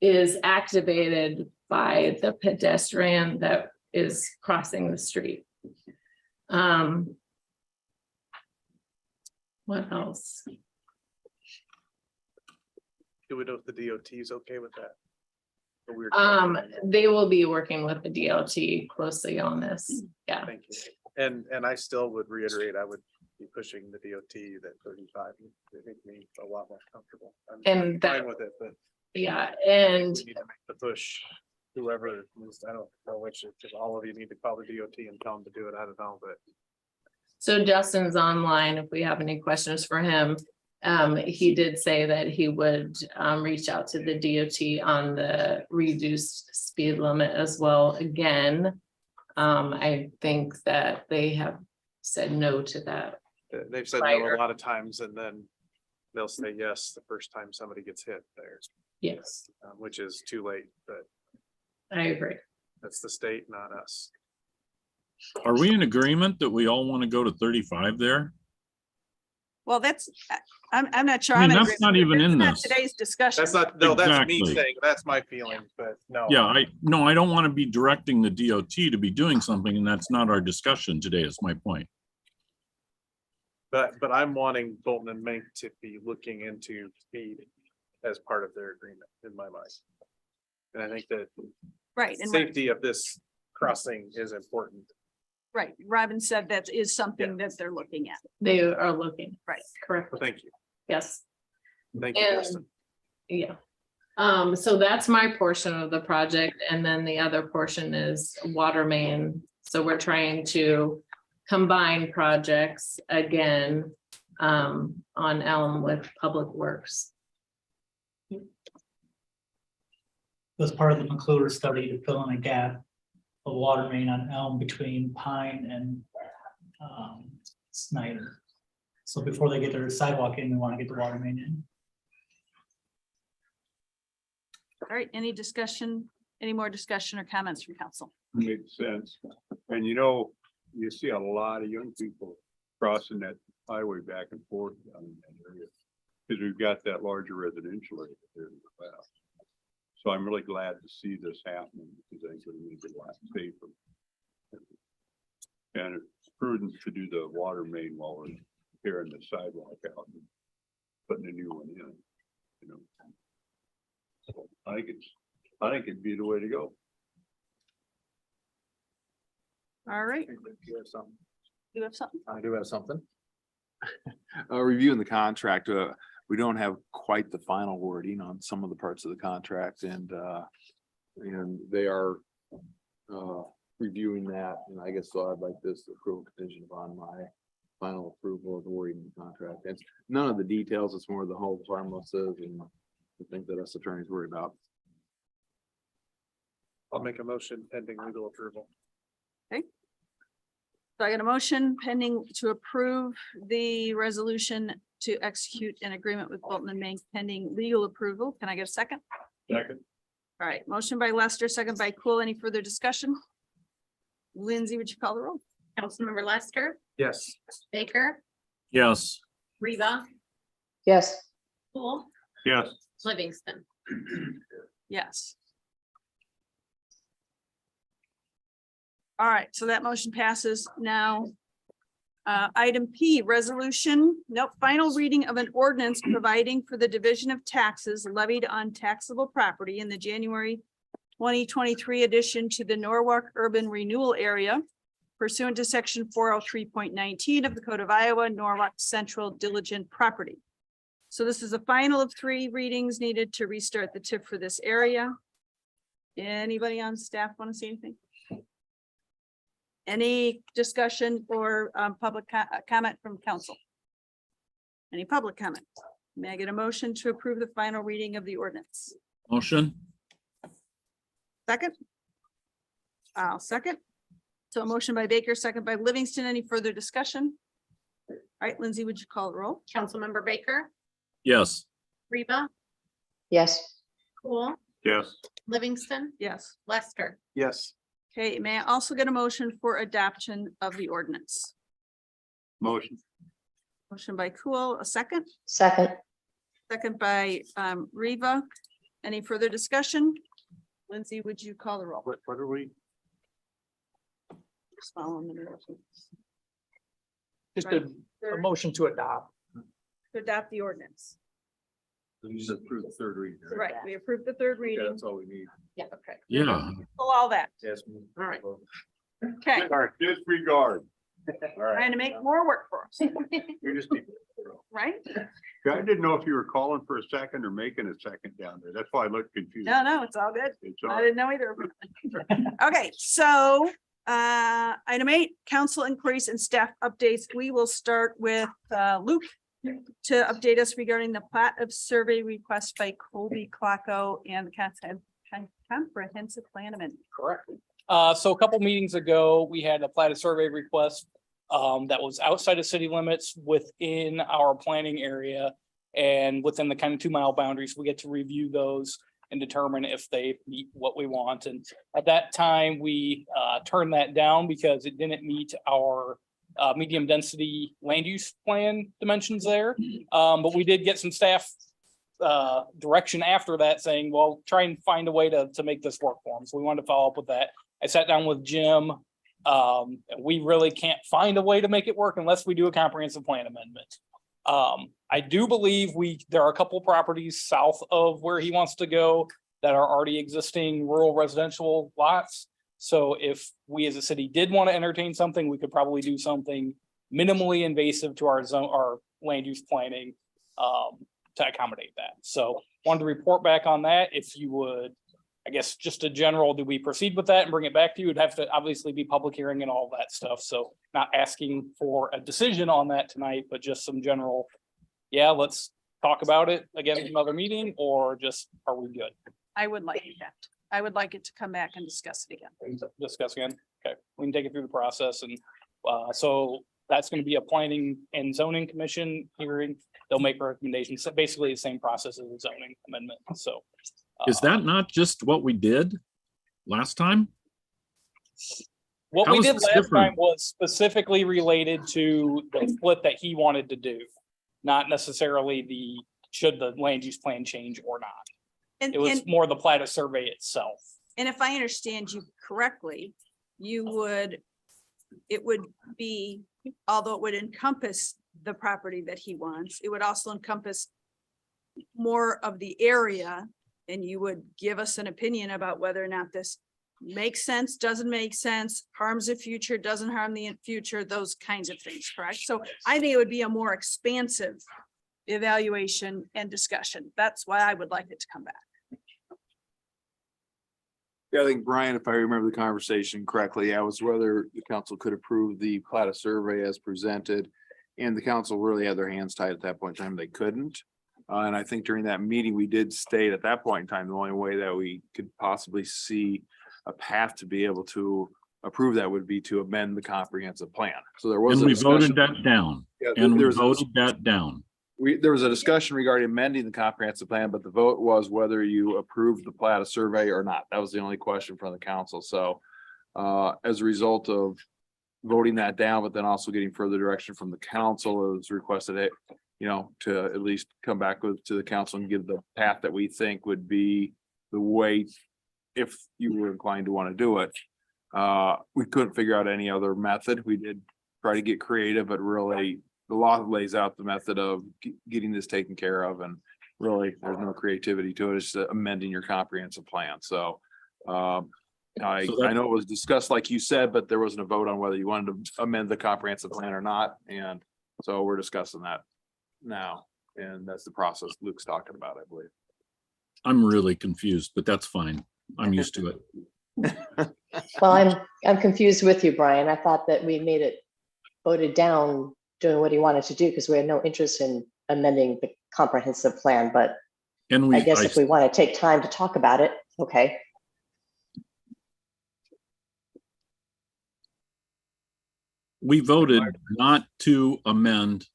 is activated by the pedestrian that is crossing the street. What else? Do we know if the DOT is okay with that? Or we're- They will be working with the DLT closely on this. Yeah. Thank you. And I still would reiterate, I would be pushing the DOT that 35, would make me a lot more comfortable. I'm And that- fine with it, but Yeah, and we need to make the push, whoever, I don't know which, if all of you need to call the DOT and tell them to do it, I don't know, but So Justin's online if we have any questions for him. He did say that he would reach out to the DOT on the reduced speed limit as well again. I think that they have said no to that. They've said no Prior. a lot of times and then they'll say yes the first time somebody gets hit there, Yes, which is too late, but I agree. that's the state, not us. Are we in agreement that we all want to go to 35 there? Well, that's, I'm not sure. I mean, I'm in that's not agreement. even in That's this. not Today's discussion. That's not, no, that's me Exactly. saying, that's my feeling, but no. Yeah, I don't want to be directing the DOT to be doing something, and that's not our discussion today, is my point. But I'm wanting Bolton and Mink to be looking into speed as part of their agreement in my mind. And I think that Right, and safety of this crossing is important. right, Robin said that is something that they're looking at. They are looking. Right. Correct. Well, thank you. Yes. Thank you, And- Justin. Yeah. So that's my portion of the project, and then the other portion is water main. So we're trying to combine projects again on Elm with Public Works. Was part of the McClure study to fill in a gap of water main on Elm between Pine and Snyder. So before they get their sidewalk in, they want to get the water main in. All right, any discussion, any more discussion or comments from council? Makes sense. And you see a lot of young people crossing that highway back and forth down in that area. Because we've got that larger residential area there in the west. So I'm really glad to see this happening because I think it'll make it a lot safer. And it's prudent to do the water main while we're tearing the sidewalk out and putting a new one in, So I think it'd be the way to go. All right, You have something? you have something? I do have something. Reviewing the contract, we don't have quite the final wording on some of the parts of the contract and they are reviewing that, and I guess so I'd like this approval contingent upon my final approval of the wording of the contract. It's none of the details, it's more the whole harmlesses and the things that us attorneys worry about. I'll make a motion pending legal approval. So I got a motion pending to approve the resolution to execute an agreement with Bolton and Mink pending legal approval. Can I get a second? Second. All right, motion by Lester, second by Cool. Any further discussion? Lindsay, would you call the roll? Councilmember Lester, Yes. Baker, Yes, Riva, Yes, Cool, Yes. Livingston. Yes. All right, so that motion passes now. Item P, resolution, final reading of an ordinance providing for the division of taxes levied on taxable property in the January 2023 addition to the Norwalk Urban Renewal Area pursuant to section 403.19 of the Code of Iowa, Norwalk Central Diligent Property. So this is a final of 3 readings needed to restart the TIF for this area. Anybody on staff want to say anything? Any discussion or public comment from council? Any public comment? May I get a motion to approve the final reading of the ordinance? motion, Second? I'll second. So a motion by Baker, second by Livingston. Any further discussion? All right, Lindsay, would you call the roll? Councilmember Baker, yes, Riva, yes, Cool, Yes. Livingston, Yes. Lester. Yes. Okay, may I also get a motion for adoption of the ordinance? Motion. Motion by Cool, a second, second, second by Riva. Any further discussion? Lindsay, would you call the roll? What are we? Just following the directions. Just a motion to adopt. To adopt the ordinance. you just approved the third reading. Right, we approved the third Okay, reading. that's all we need. Yeah, okay. yeah. All that. Yes. All right. Okay, Disregard. All right. trying to make more work for us, You're just. right? I didn't know if you were calling for a second or making a second down there. That's why I looked confused. No, it's all good. It's I all didn't know either. Okay, so Item 8, council inquiries and staff updates. We will start with Luke to update us regarding the plat of survey request by Colby Clacko and the comprehensive plan amendment. Correct. So a couple meetings ago, we had a platted survey request that was outside of city limits within our planning area and within the kind of 2-mile boundaries. We get to review those and determine if they meet what we want. And at that time, we turned that down because it didn't meet our medium density land use plan dimensions there. But we did get some staff direction after that saying, well, try and find a way to make this work for them. So we wanted to follow up with that. I sat down with Jim. We really can't find a way to make it work unless we do a comprehensive plan amendment. I do believe there are a couple properties south of where he wants to go that are already existing rural residential lots. So if we as a city did want to entertain something, we could probably do something minimally invasive to our zone, our land use planning to accommodate that. So wanted to report back on that. If you would, I guess just a general, do we proceed with that and bring it back to you? It'd have to obviously be public hearing and all that stuff. So not asking for a decision on that tonight, but just some general, yeah, let's talk about it again in another meeting, or just, are we good? I would like that. I would like it to come back and discuss it again. Discuss again. Okay, we can take it through the process. And so that's going to be a planning and zoning commission hearing. They'll make recommendations. So basically the same process as the zoning amendment. So Is that not just what we did last time? what How we is did this last different? time was specifically related to the split that he wanted to do, not necessarily should the land use plan change or not. And, It was more the plat of survey itself. and if I understand you correctly, it would be, although it would encompass the property that he wants, it would also encompass more of the area. And you would give us an opinion about whether or not this makes sense, doesn't make sense, harms the future, doesn't harm the future, those kinds of things, correct? So I think it would be a more expansive evaluation and discussion. That's why I would like it to come back. Yeah, I think Brian, if I remember the conversation correctly, that was whether the council could approve the plat of survey as presented. And the council really had their hands tied at that point in time. They couldn't. And I think during that meeting, we did state at that point in time, the only way that we could possibly see a path to be able to approve that would be to amend the comprehensive plan. So there was. And a we voted discussion. that down. Yeah, And we there's a- voted that down. There was a discussion regarding amending the comprehensive plan, but the vote was whether you approved the plat of survey or not. That was the only question from the council. So as a result of voting that down, but then also getting further direction from the council, it was requested it, to at least come back to the council and give the path that we think would be the way, if you were inclined to want to do it. We couldn't figure out any other method. We did try to get creative, but really the law lays out the method of getting this taken care of, and really there's no creativity to it. It's just amending your comprehensive plan. So I know it was discussed like you said, but there wasn't a vote on whether you wanted to amend the comprehensive plan or not. And so we're discussing that now. And that's the process Luke's talking about, I believe. I'm really confused, but that's fine. I'm used to it. Well, I'm confused with you, Brian. I thought that we made it voted down doing what he wanted to do because we had no interest in amending the comprehensive plan, but And I guess if we want to take time to talk about it, okay. We voted not to amend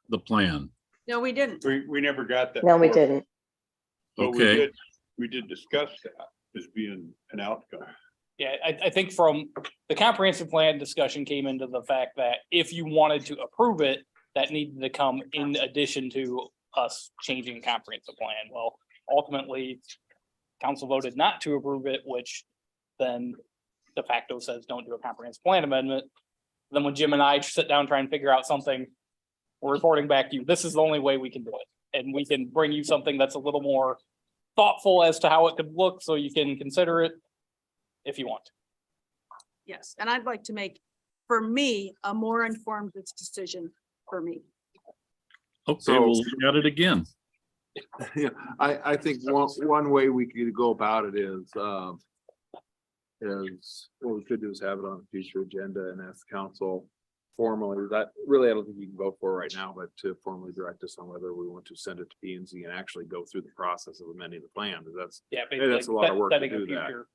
the plan. No, we didn't. We never got that. No, we far, didn't. but Okay. We did discuss that as being an outcome. Yeah, I think from the comprehensive plan discussion came into the fact that if you wanted to approve it, that needed to come in addition to us changing the comprehensive plan. Well, ultimately, council voted not to approve it, which then de facto says don't do a comprehensive plan amendment. Then when Jim and I sit down trying to figure out something, we're reporting back to you, this is the only way we can do it. And we can bring you something that's a little more thoughtful as to how it could look, so you can consider it if you want. Yes, and I'd like to make, for me, a more informed decision for me. Okay, So- we'll look at it again. Yeah, I think one way we could go about it is, is, what we could do is have it on a future agenda and ask council formally, that really, I don't think you can vote for right now, but to formally direct us on whether we want to send it to P and Z and actually go through the process of amending the plan, because that's, Yeah. that's a lot of work to setting a do that. future-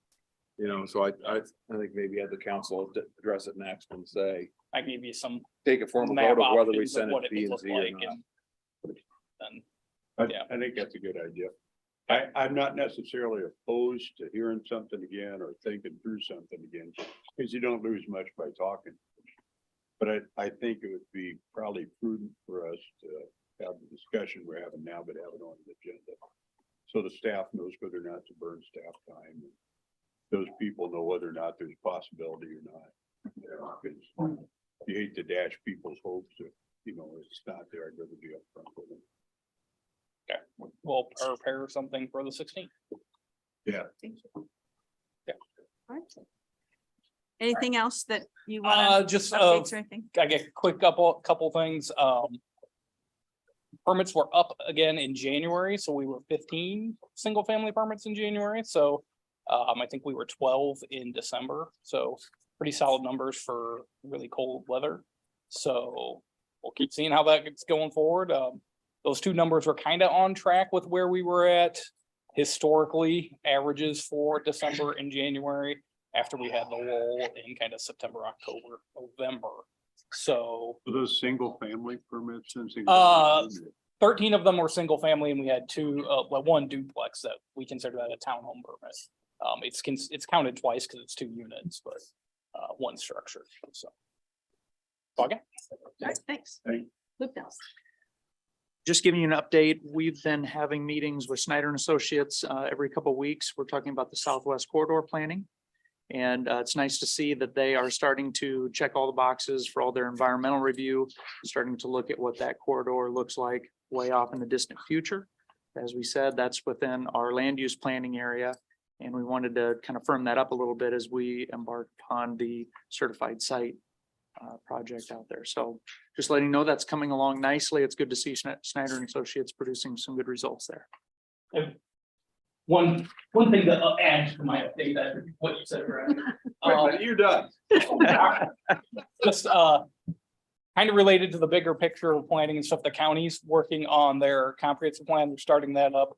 You know, so I think maybe have the council address it next and say, I can give you some take a formal map vote of whether we options of send it what to it P would and look Z or like not. and then, I think that's a good idea. I'm not necessarily opposed to hearing something again or thinking through something again, because you don't lose much by talking. But I think it would be probably prudent for us to have the discussion we're having now, but have it on the agenda. So the staff knows whether or not to burn staff time. Those people know whether or not there's a possibility or not. You know, 'cause you hate to dash people's hopes if, you know, it's not there. I'd rather be upfront with them. okay, we'll prepare something for the 16th. Yeah. All right. Anything else that you want? Just, Updates or anything? I get a quick couple things. Permits were up again in January, so we were 15 single family permits in January. So I think we were 12 in December. So pretty solid numbers for really cold weather. So we'll keep seeing how that gets going forward. Those two numbers were kind of on track with where we were at historically, averages for December and January, after we had the lull in kind of September, October, November. So Are those single family permits and? 13 of them were single family, and we had one duplex that we consider that a townhome permit. It's counted twice because it's 2 units, but one structure, so. Okay. All right, thanks. Thank- Luke Nelson. Just giving you an update, we've been having meetings with Snyder and Associates every couple of weeks. We're talking about the Southwest Corridor planning. And it's nice to see that they are starting to check all the boxes for all their environmental review, starting to look at what that corridor looks like way off in the distant future. As we said, that's within our land use planning area. And we wanted to kind of firm that up a little bit as we embark upon the certified site project out there. So just letting you know that's coming along nicely. It's good to see Snyder and Associates producing some good results there. One thing to add to my update, that what you said, right? You're done. Just kind of related to the bigger picture of planning and stuff, the county's working on their comprehensive plan. They're starting that up.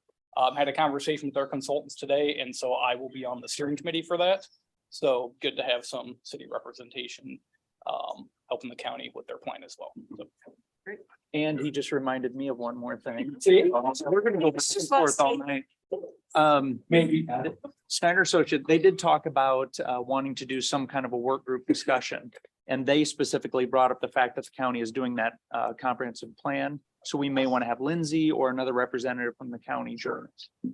Had a conversation with our consultants today, and so I will be on the steering committee for that. So good to have some city representation helping the county with their plan as well. So, And he just reminded me of one more thing. See? We're gonna go back and forth all night. maybe Snyder Associate, they did talk about wanting to do some kind of a work group discussion. And they specifically brought up the fact that the county is doing that comprehensive plan. So we may want to have Lindsay or another representative from the county join us.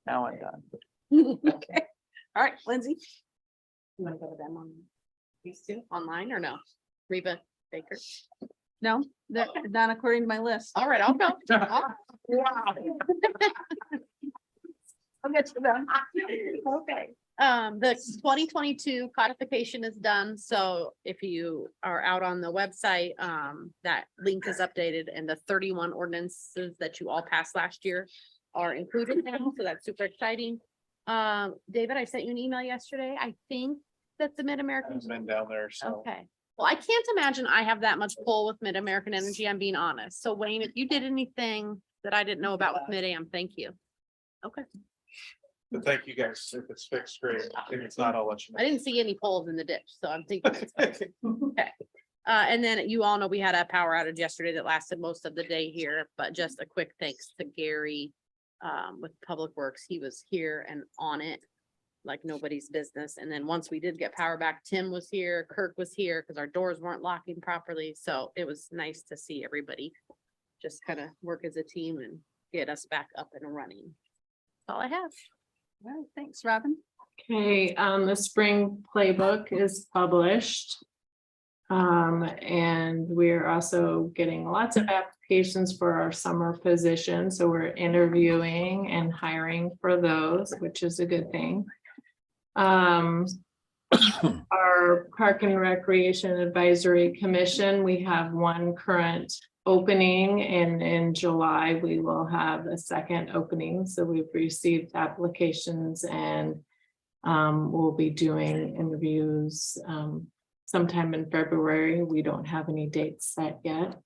Now I'm done. Okay, all right, Lindsay. You want to go to them on these two online or no? Reba Baker? No, they're not according to my list. All right, I'll go. Wow. I'll get to them. Okay. The 2022 codification is done, so if you are out on the website, that link is updated and the 31 ordinances that you all passed last year are included now, so that's super exciting. David, I sent you an email yesterday. I think that the Mid-American. Been down there, so. Okay, well, I can't imagine I have that much pull with Mid-American Energy, I'm being honest. So Wayne, if you did anything that I didn't know about with Mid-Am, thank you. Okay, But thank you guys. If it's fixed, great. If it's not, I'll let you I know. didn't see any poles in the ditch, so I'm thinking. Okay. And then you all know we had a power outage yesterday that lasted most of the day here, but just a quick thanks to Gary with Public Works. He was here and on it like nobody's business. And then once we did get power back, Tim was here, Kirk was here because our doors weren't locking properly. So it was nice to see everybody just kind of work as a team and get us back up and running. That's all I have. All right, thanks, Robin. Okay, the spring playbook is published. And we're also getting lots of applications for our summer position. So we're interviewing and hiring for those, which is a good thing. Our Park and Recreation Advisory Commission, we have one current opening, and in July, we will have a second opening. So we've received applications and We'll be doing interviews sometime in February. We don't have any dates set yet.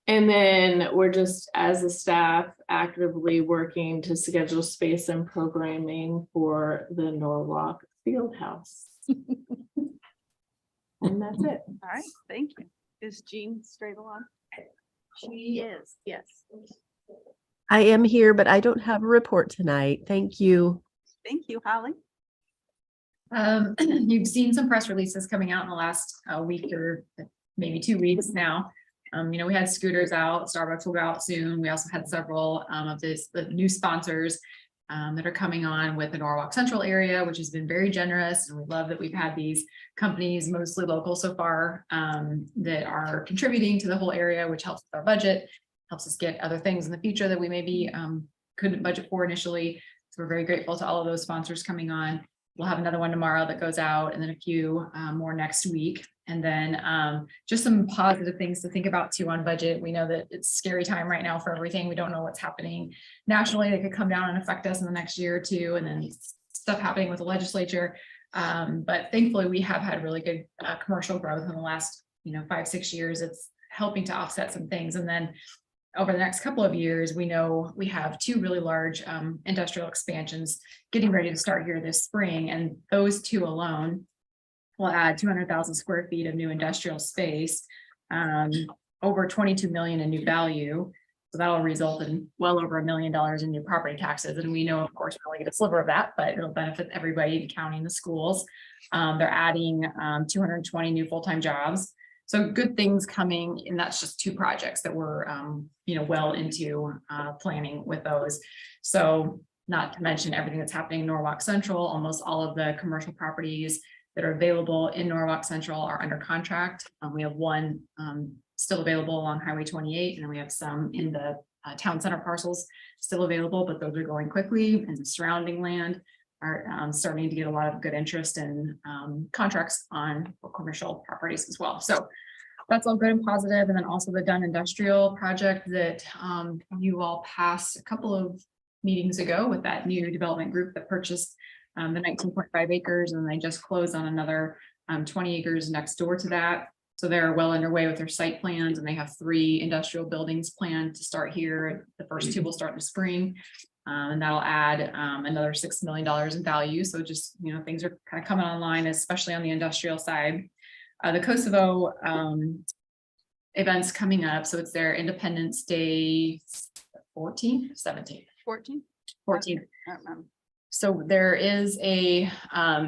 And then we're just, as a staff, actively working to schedule space and programming for the Norwalk Field House. And that's it. All right, thank you. Is Jean straight along? She is, yes. I am here, but I don't have a report tonight. Thank you. Thank you, Holly. You've seen some press releases coming out in the last week or maybe 2 weeks now. We had scooters out, Starbucks will go out soon. We also had several of the new sponsors that are coming on with the Norwalk Central area, which has been very generous. And we love that we've had these companies, mostly local so far, that are contributing to the whole area, which helps with our budget, helps us get other things in the future that we maybe couldn't budget for initially. So we're very grateful to all of those sponsors coming on. We'll have another one tomorrow that goes out, and then a few more next week. And then just some positive things to think about too on budget. We know that it's a scary time right now for everything. We don't know what's happening nationally that could come down and affect us in the next year or two, and then stuff happening with the legislature. But thankfully we have had really good commercial growth in the last 5-6 years. It's helping to offset some things. And then over the next couple of years, we know we have 2 really large industrial expansions getting ready to start here this spring. And those 2 alone will add 200,000 square feet of new industrial space, over 22 million in new value. So that'll result in well over $1 million in new property taxes. And we know, of course, we're only get a sliver of that, but it'll benefit everybody, the county and the schools. They're adding 220 new full-time jobs. So good things coming, and that's just 2 projects that we're, well into planning with those. So not to mention everything that's happening in Norwalk Central. Almost all of the commercial properties that are available in Norwalk Central are under contract. We have 1 still available along Highway 28, and then we have some in the town center parcels still available, but those are going quickly, and the surrounding land are starting to get a lot of good interest in contracts on commercial properties as well. So that's all good and positive. And then also the Dunn Industrial project that you all passed a couple of meetings ago with that new development group that purchased the 19.5 acres, and they just closed on another 20 acres next door to that. So they're well underway with their site plans, and they have 3 industrial buildings planned to start here. The first 2 will start in the spring. And that'll add another $6 million in value. So just, things are kind of coming online, especially on the industrial side. The Kosovo events coming up. So it's their Independence Day 14th, 17th. 14th. I don't remember. So there is a, I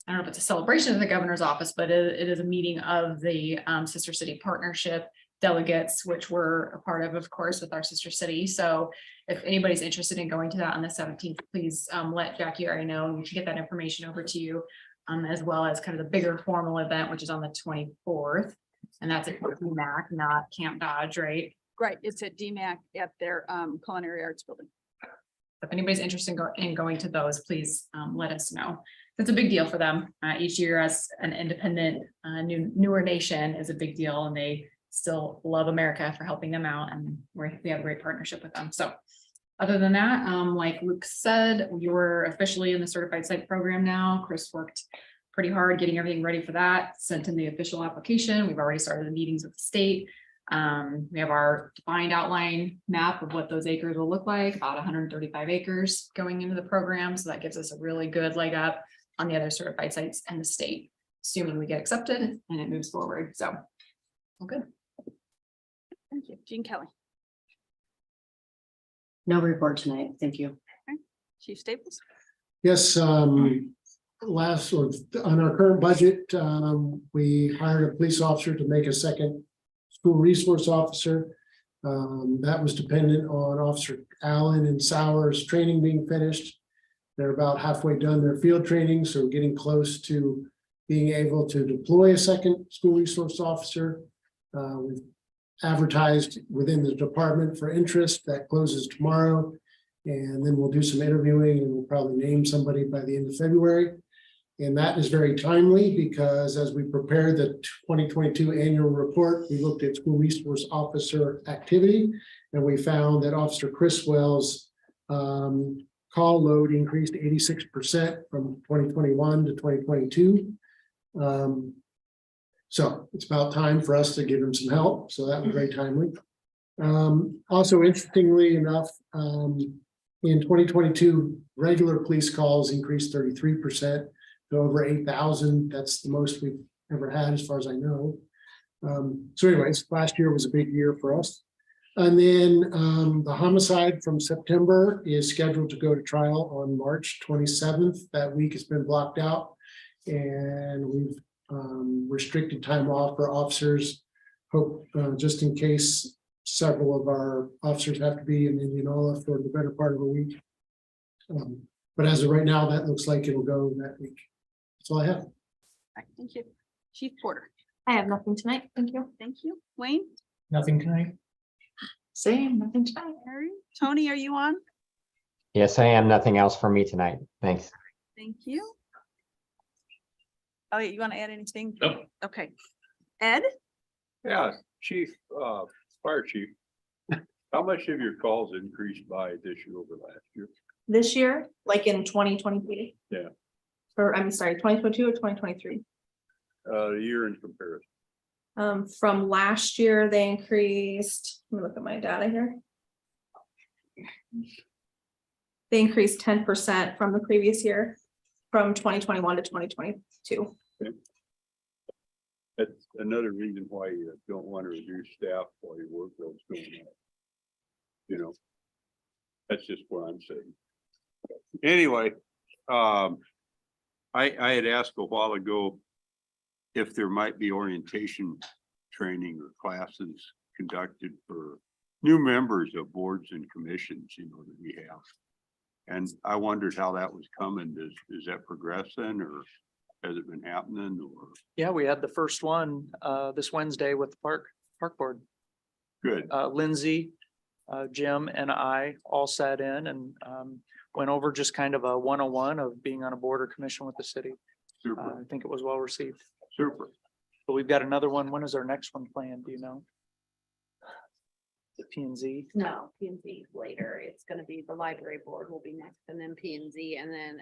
don't know if it's a celebration of the governor's office, but it is a meeting of the Sister City Partnership delegates, which we're a part of course, with our sister city. So if anybody's interested in going to that on the 17th, please let Jackie or I know, and we can get that information over to you, as well as kind of the bigger formal event, which is on the 24th. And that's at DMAC, not Camp Dodge, right? Right, it's at DMAC at their Culinary Arts Building. If anybody's interested in going to those, please let us know. It's a big deal for them. Each year as an independent, newer nation is a big deal, and they still love America for helping them out, and we have a great partnership with them. So other than that, like Luke said, you're officially in the certified site program now. Chris worked pretty hard getting everything ready for that, sent in the official application. We've already started the meetings with the state. We have our defined outline map of what those acres will look like, about 135 acres going into the program. So that gives us a really good leg up on the other certified sites in the state, assuming we get accepted and it moves forward. So, well, good. Thank you. Jean Kelly. No report tonight. Thank you. Okay. Chief Staples. Yes, last or on our current budget, we hired a police officer to make a second school resource officer. That was dependent on Officer Allen and Sauer's training being finished. They're about halfway done their field training, so getting close to being able to deploy a second school resource officer. We've advertised within the department for interest. That closes tomorrow. And then we'll do some interviewing, and we'll probably name somebody by the end of February. And that is very timely because as we prepare the 2022 annual report, we looked at school resource officer activity, and we found that Officer Criswell's call load increased 86% from 2021 to 2022. So it's about time for us to give him some help. So that was very timely. Also, interestingly enough, in 2022, regular police calls increased 33% to over 8,000. That's the most we've ever had, as far as I know. So anyways, last year was a big year for us. And then the homicide from September is scheduled to go to trial on March 27th. That week has been blocked out, and we've restricted time off for officers. Hope just in case several of our officers have to be in Indianola for the better part of a week. But as of right now, that looks like it'll go that week. That's all I have. All right, thank you. Chief Porter. I have nothing tonight. Thank you. Thank you. Wayne? Nothing tonight. Same, nothing tonight. Harry? Tony, are you on? Yes, I am. Nothing else for me tonight. Thanks. Thank you. Oh, you want to add anything? Nope. Okay. Ed? Yeah, chief, fire chief. How much have your calls increased by this year over last year? This year, like in 2023, Yeah, or I'm sorry, 2022 or 2023. the year in comparison. From last year, they increased, let me look at my data here. They increased 10% from the previous year, from 2021 to 2022. That's another reason why you don't want to reduce staff while your workload's going up. You know, that's just what I'm saying. Anyway, I had asked a while ago if there might be orientation training or classes conducted for new members of boards and commissions, you know, that we have. And I wondered how that was coming. Is that progressing, or has it been happening, or? Yeah, we had the first one this Wednesday with the park board. Good. Lindsay, Jim and I all sat in and went over just kind of a 101 of being on a board or commission with the city. Super. I think it was well received. Super. But we've got another one. When is our next one planned? Do you know? The P and Z? No, P and Z later. It's gonna be the library board will be next, and then P and Z, and then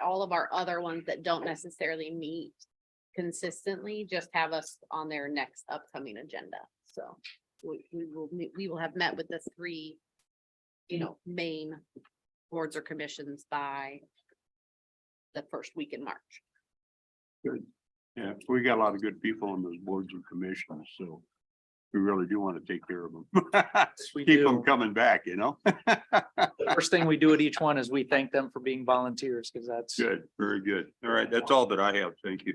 all of our other ones that don't necessarily meet consistently, just have us on their next upcoming agenda. So we will have met with the three, main boards or commissions by the first week in March. Good. Yeah, we got a lot of good people on those boards and commissions, so we really do want to take care of them. Keep them coming back, you know? The first thing we do at each one is we thank them for being volunteers, because that's Good, very good. All right, that's all that I have. Thank you.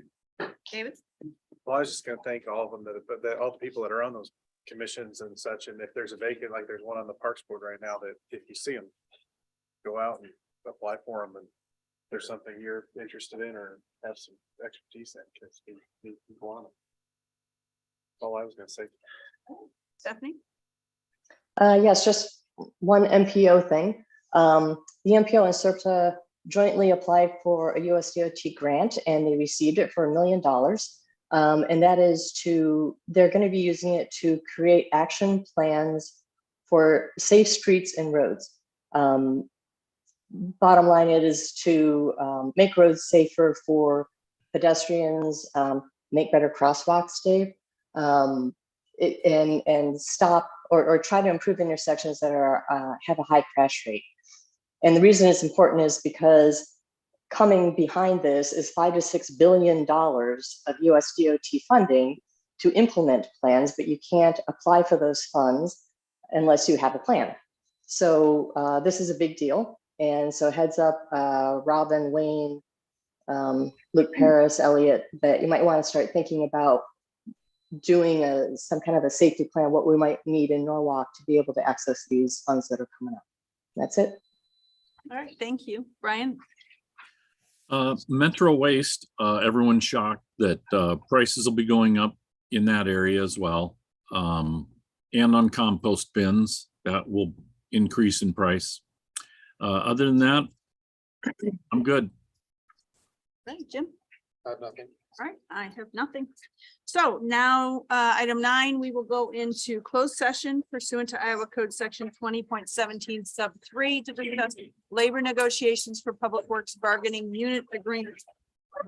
David? Well, I was just gonna thank all of them that all the people that are on those commissions and such, and if there's a vacant, like there's one on the Parks Board right now, that if you see them, go out and apply for them, and there's something you're interested in or have some expertise in, because we need people on it. That's all I was gonna say. Stephanie? Yes, just one MPO thing. The MPO and SERPTA jointly applied for a USDOT grant, and they received it for $1 million. And that is they're going to be using it to create action plans for safe streets and roads. Bottom line, it is to make roads safer for pedestrians, make better crosswalks, Dave, and stop or try to improve intersections that have a high crash rate. And the reason it's important is because coming behind this is $5 to $6 billion of USDOT funding to implement plans, but you can't apply for those funds unless you have a plan. So this is a big deal. And so heads up, Robin, Wayne, Luke Paris, Elliot, that you might want to start thinking about doing some kind of a safety plan, what we might need in Norwalk to be able to access these funds that are coming up. That's it. All right, thank you. Brian? Metro Waste, everyone's shocked that prices will be going up in that area as well. And on compost bins, that will increase in price. Other than that, I'm good. Right, Jim? Nothing. All right, I have nothing. So now, item 9, we will go into closed session pursuant to Iowa Code Section 20.17 sub 3 to discuss labor negotiations for public works bargaining unit agreements.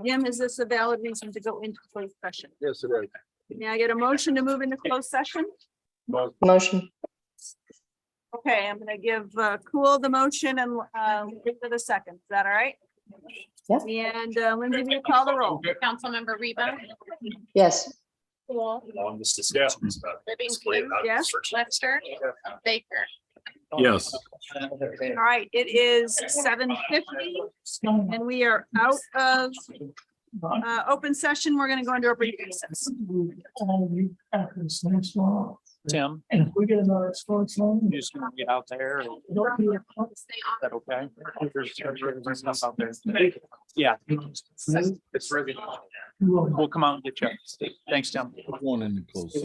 Jim, is this a valid reason to go into closed session? Yes, it is. May I get a motion to move into closed session? Motion. Okay, I'm gonna give Cool the motion and give it a second. Is that all right? And Lindsay, will you call the roll? Councilmember Reba. Yes. Cool. On this discussion is about. Yes. Lester. Baker. Yes. All right, it is 7:50 and we are out of open session. We're gonna go into open recess. Tim, And if we get another sports loan. you just gonna get out there? Is that okay? There's stuff out there. Yeah. It's really. We'll come out and get you. Thanks, Tim. Going in close.